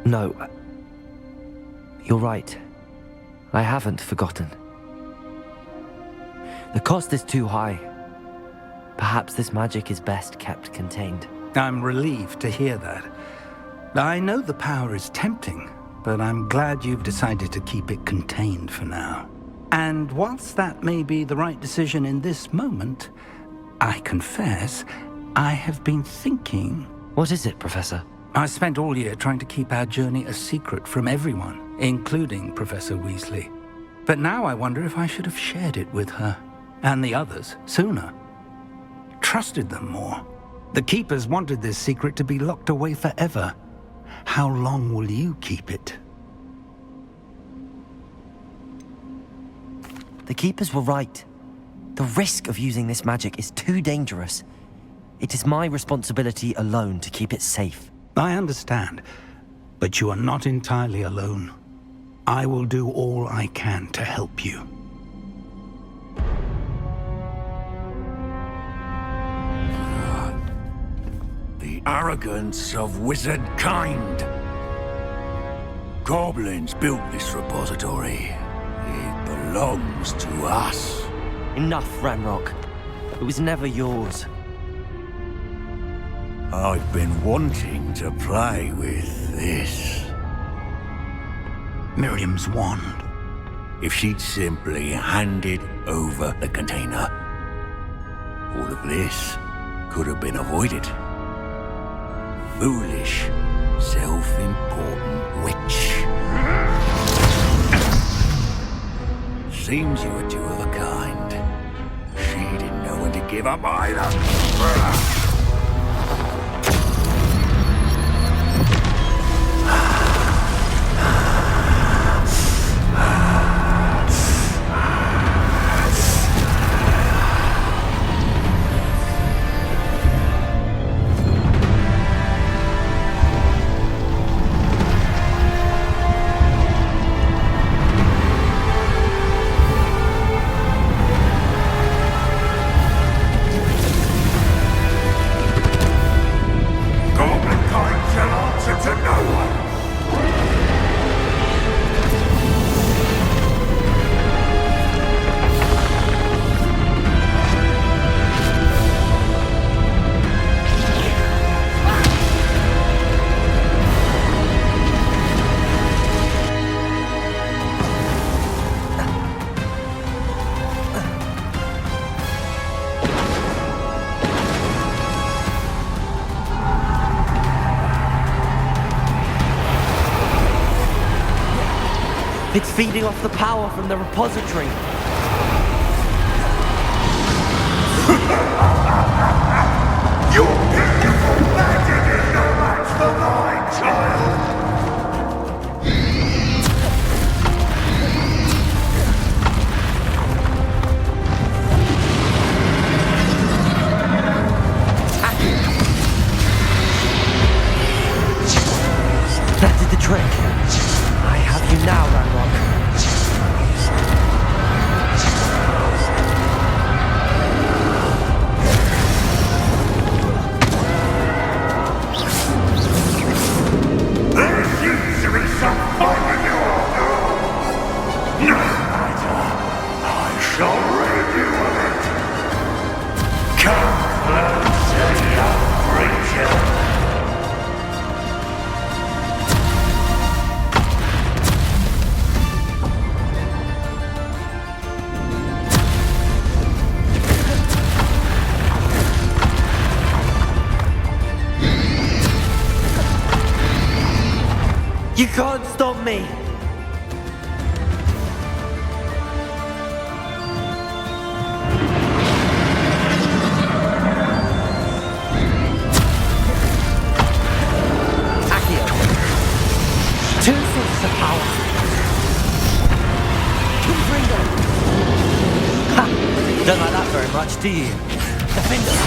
No. You're right. I haven't forgotten. The cost is too high. Perhaps this magic is best kept contained. I'm relieved to hear that. I know the power is tempting, but I'm glad you've decided to keep it contained for now. And whilst that may be the right decision in this moment, I confess, I have been thinking. What is it, Professor? I spent all year trying to keep our journey a secret from everyone, including Professor Weasley. But now I wonder if I should have shared it with her, and the others, sooner. Trusted them more. The Keepers wanted this secret to be locked away forever. How long will you keep it? The Keepers were right. The risk of using this magic is too dangerous. It is my responsibility alone to keep it safe. I understand, but you are not entirely alone. I will do all I can to help you. The arrogance of wizard kind. Goblins built this repository. It belongs to us. Enough, Ranrok. It was never yours. I've been wanting to play with this. Miriam's wand. If she'd simply handed over the container, all of this could have been avoided. Foolish, self-important witch. Seems you were two of a kind. She didn't know when to give up either. It's feeding off the power from the repository. Your beautiful magic is no match for mine, child! That did the trick. I have you now, Ranrok. There seems to be some fun in you after all. No matter, I shall rid you of it. Come closer, young creature. You can't stop me! Accio. Two sources of power. Gryffindor. Ha! Don't like that very much, do you? Defender.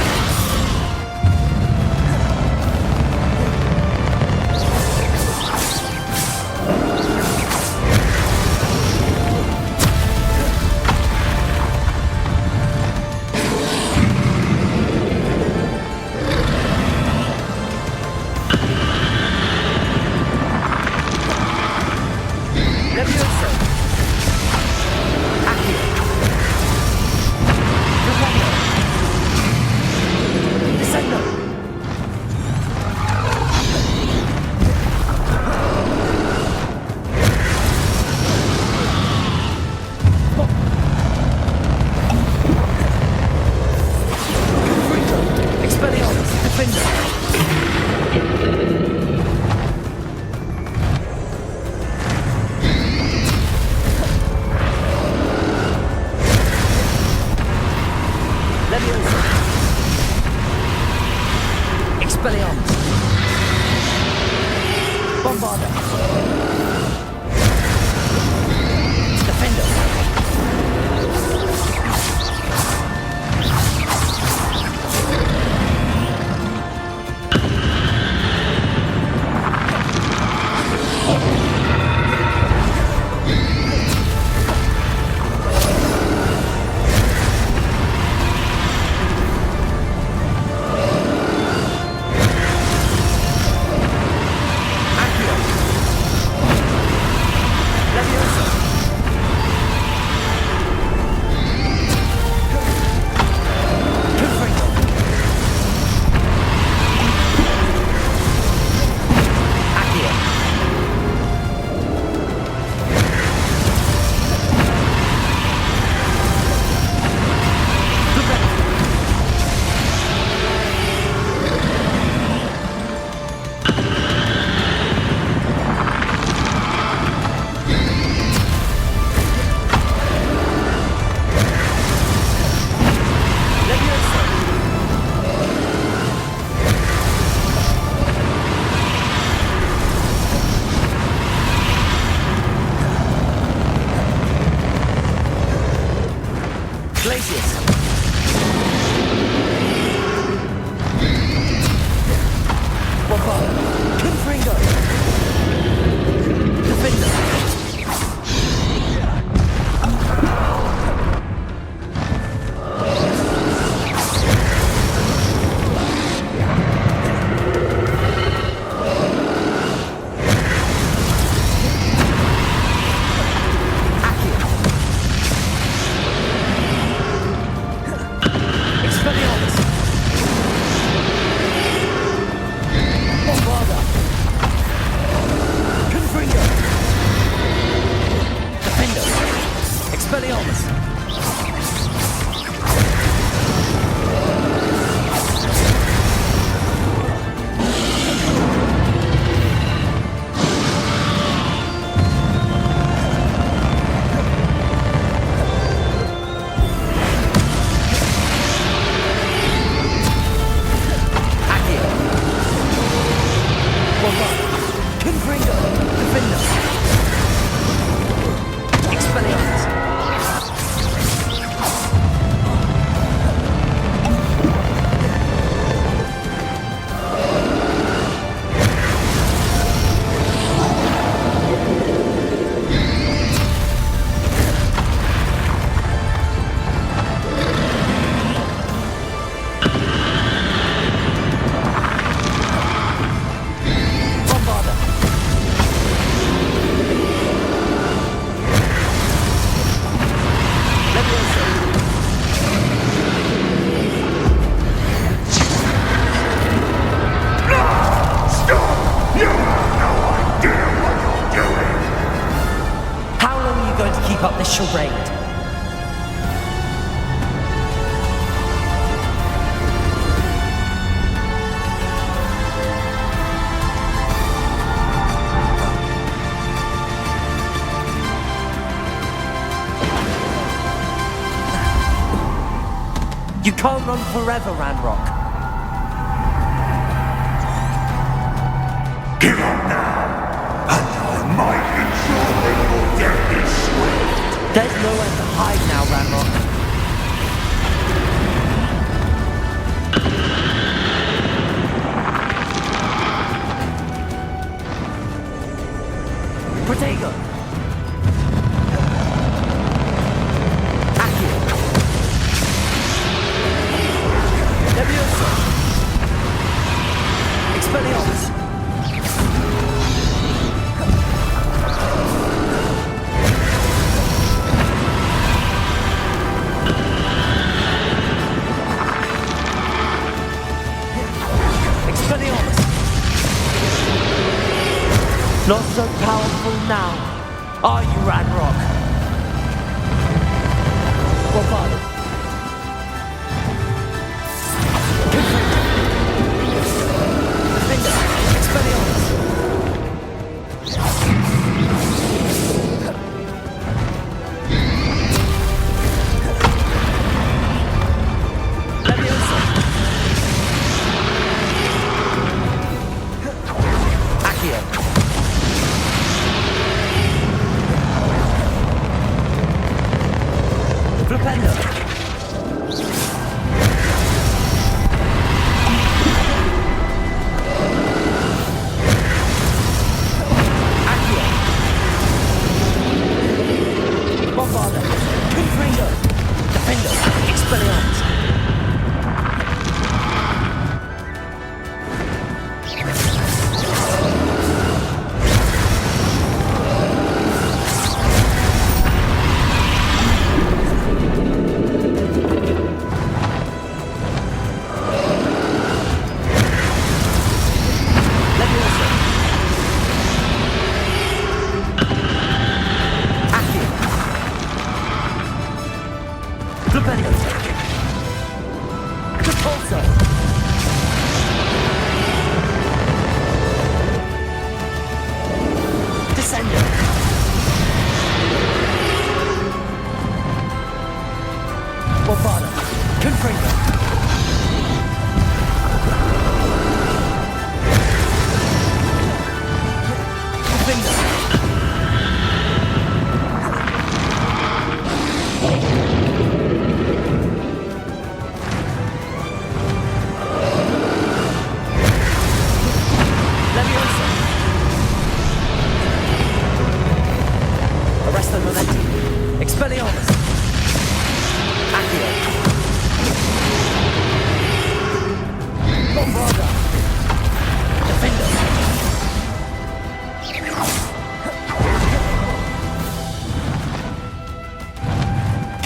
keep up this charade. You can't run forever, Ranrok. Give up now, and I might ensure that your death is swift. There's nowhere to hide now, Ranrok. Protego! Accio! Levioso! Expelliarmus! Not so powerful now, are you, Ranrok? Well, pardon. Defender, Expelliarmus. Leviosa. Accio. Flipendo. Accio. Bombarda. Confringo.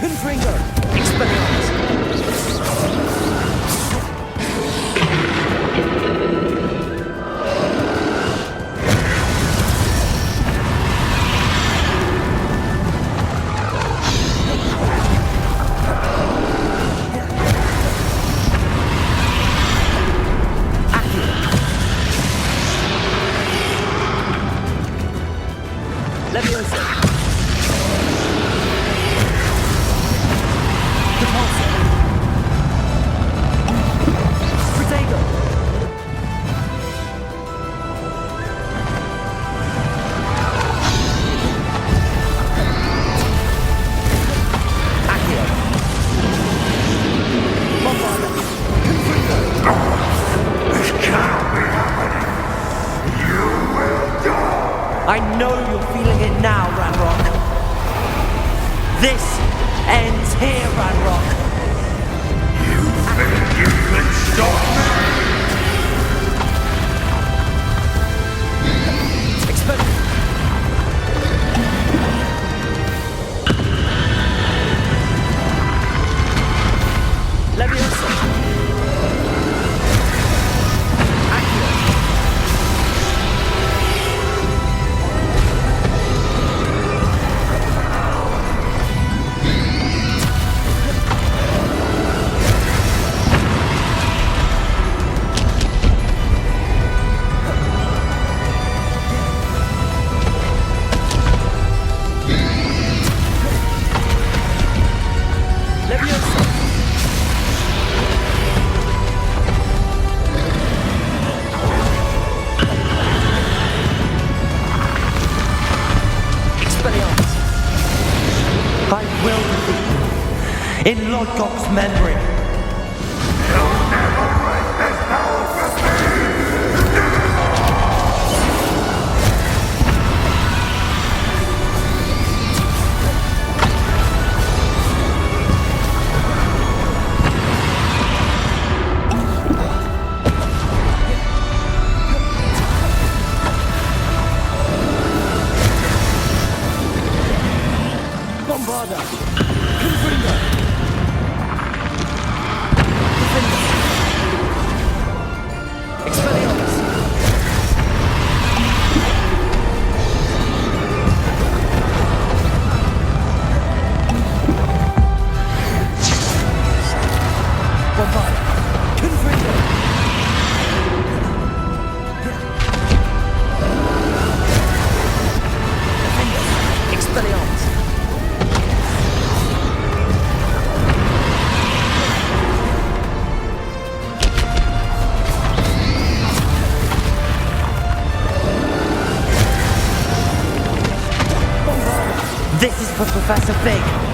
Defendo. Expelliarmus. I know you're feeling it now, Ranrok. This ends here, Ranrok. You think you can stop me? Expect. Leviosa. in Lodgok's memory. This is for Professor Fig.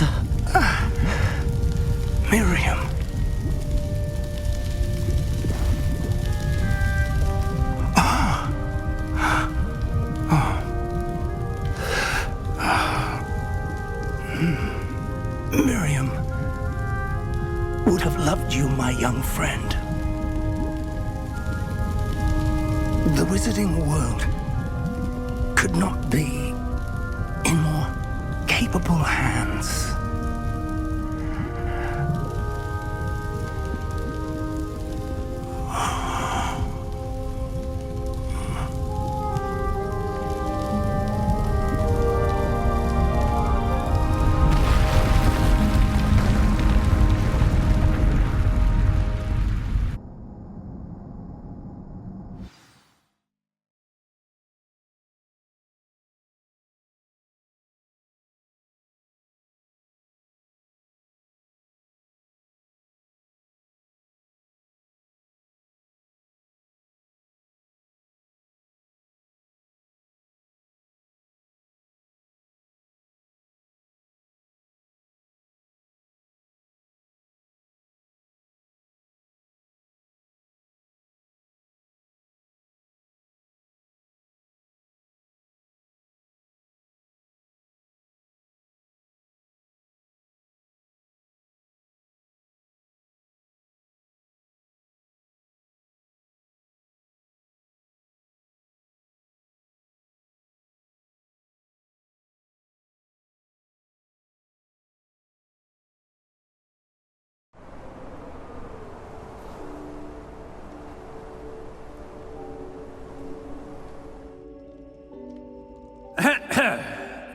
Professor. Miriam. Miriam would have loved you, my young friend. The wizarding world could not be in more capable hands.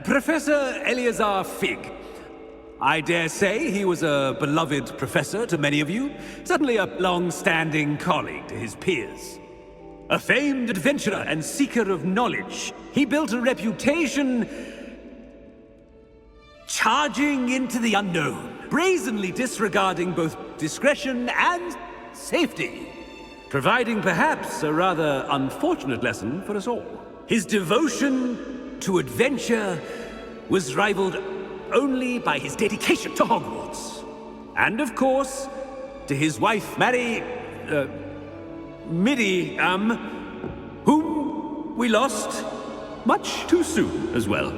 Professor Eleazar Fig. I dare say he was a beloved professor to many of you, certainly a long-standing colleague to his peers. A famed adventurer and seeker of knowledge, he built a reputation charging into the unknown, brazenly disregarding both discretion and safety, providing perhaps a rather unfortunate lesson for us all. His devotion to adventure was rivaled only by his dedication to Hogwarts. And of course, to his wife, Midi, whom we lost much too soon as well.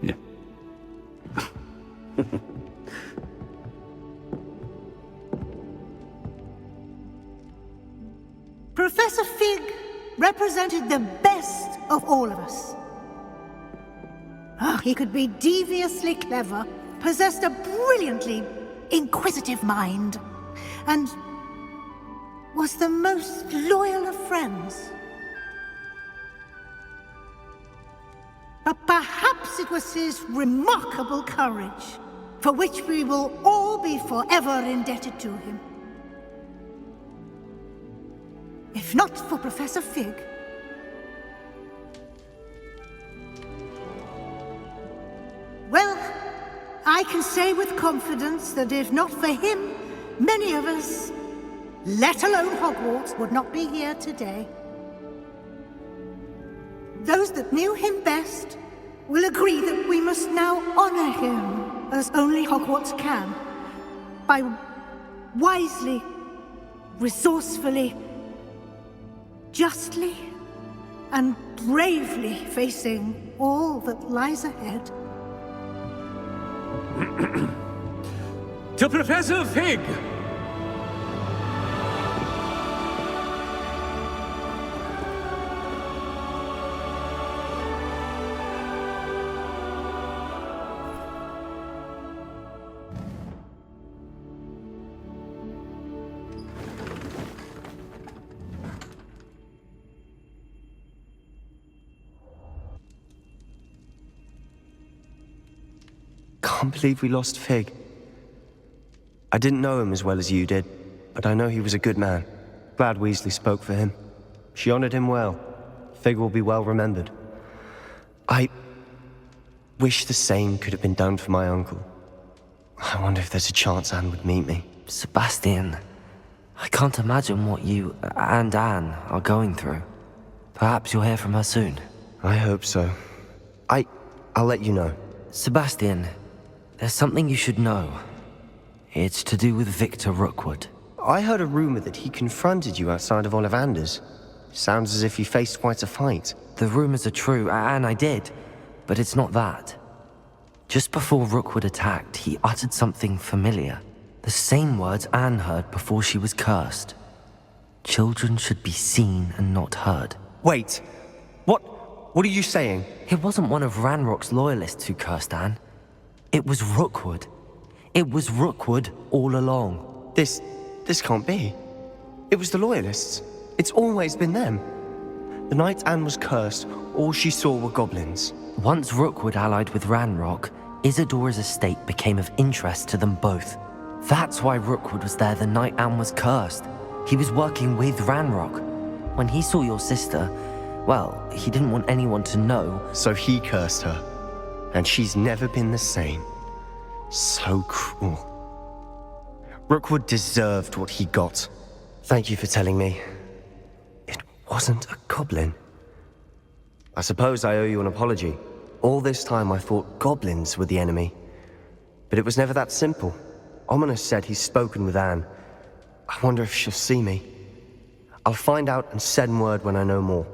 Yeah. Professor Fig represented the best of all of us. He could be deviously clever, possessed a brilliantly inquisitive mind, and was the most loyal of friends. But perhaps it was his remarkable courage, for which we will all be forever indebted to him. If not for Professor Fig, well, I can say with confidence that if not for him, many of us, let alone Hogwarts, would not be here today. Those that knew him best will agree that we must now honor him as only Hogwarts can, by wisely, resourcefully, justly and bravely facing all that lies ahead. To Professor Fig! Can't believe we lost Fig. I didn't know him as well as you did, but I know he was a good man. Glad Weasley spoke for him. She honored him well. Fig will be well remembered. I wish the same could have been done for my uncle. I wonder if there's a chance Anne would meet me. Sebastian, I can't imagine what you and Anne are going through. Perhaps you'll hear from her soon. I hope so. I'll let you know. Sebastian, there's something you should know. It's to do with Victor Rookwood. I heard a rumor that he confronted you outside of Ollivander's. Sounds as if you faced quite a fight. The rumors are true, and I did. But it's not that. Just before Rookwood attacked, he uttered something familiar. The same words Anne heard before she was cursed. Children should be seen and not heard. Wait. What are you saying? It wasn't one of Ranrock's loyalists who cursed Anne. It was Rookwood. It was Rookwood all along. This can't be. It was the loyalists. It's always been them. The night Anne was cursed, all she saw were goblins. Once Rookwood allied with Ranrock, Isadora's estate became of interest to them both. That's why Rookwood was there the night Anne was cursed. He was working with Ranrock. When he saw your sister, well, he didn't want anyone to know. So he cursed her. And she's never been the same. So cruel. Rookwood deserved what he got. Thank you for telling me. It wasn't a goblin. I suppose I owe you an apology. All this time I thought goblins were the enemy. But it was never that simple. Ominous said he's spoken with Anne. I wonder if she'll see me. I'll find out and send word when I know more.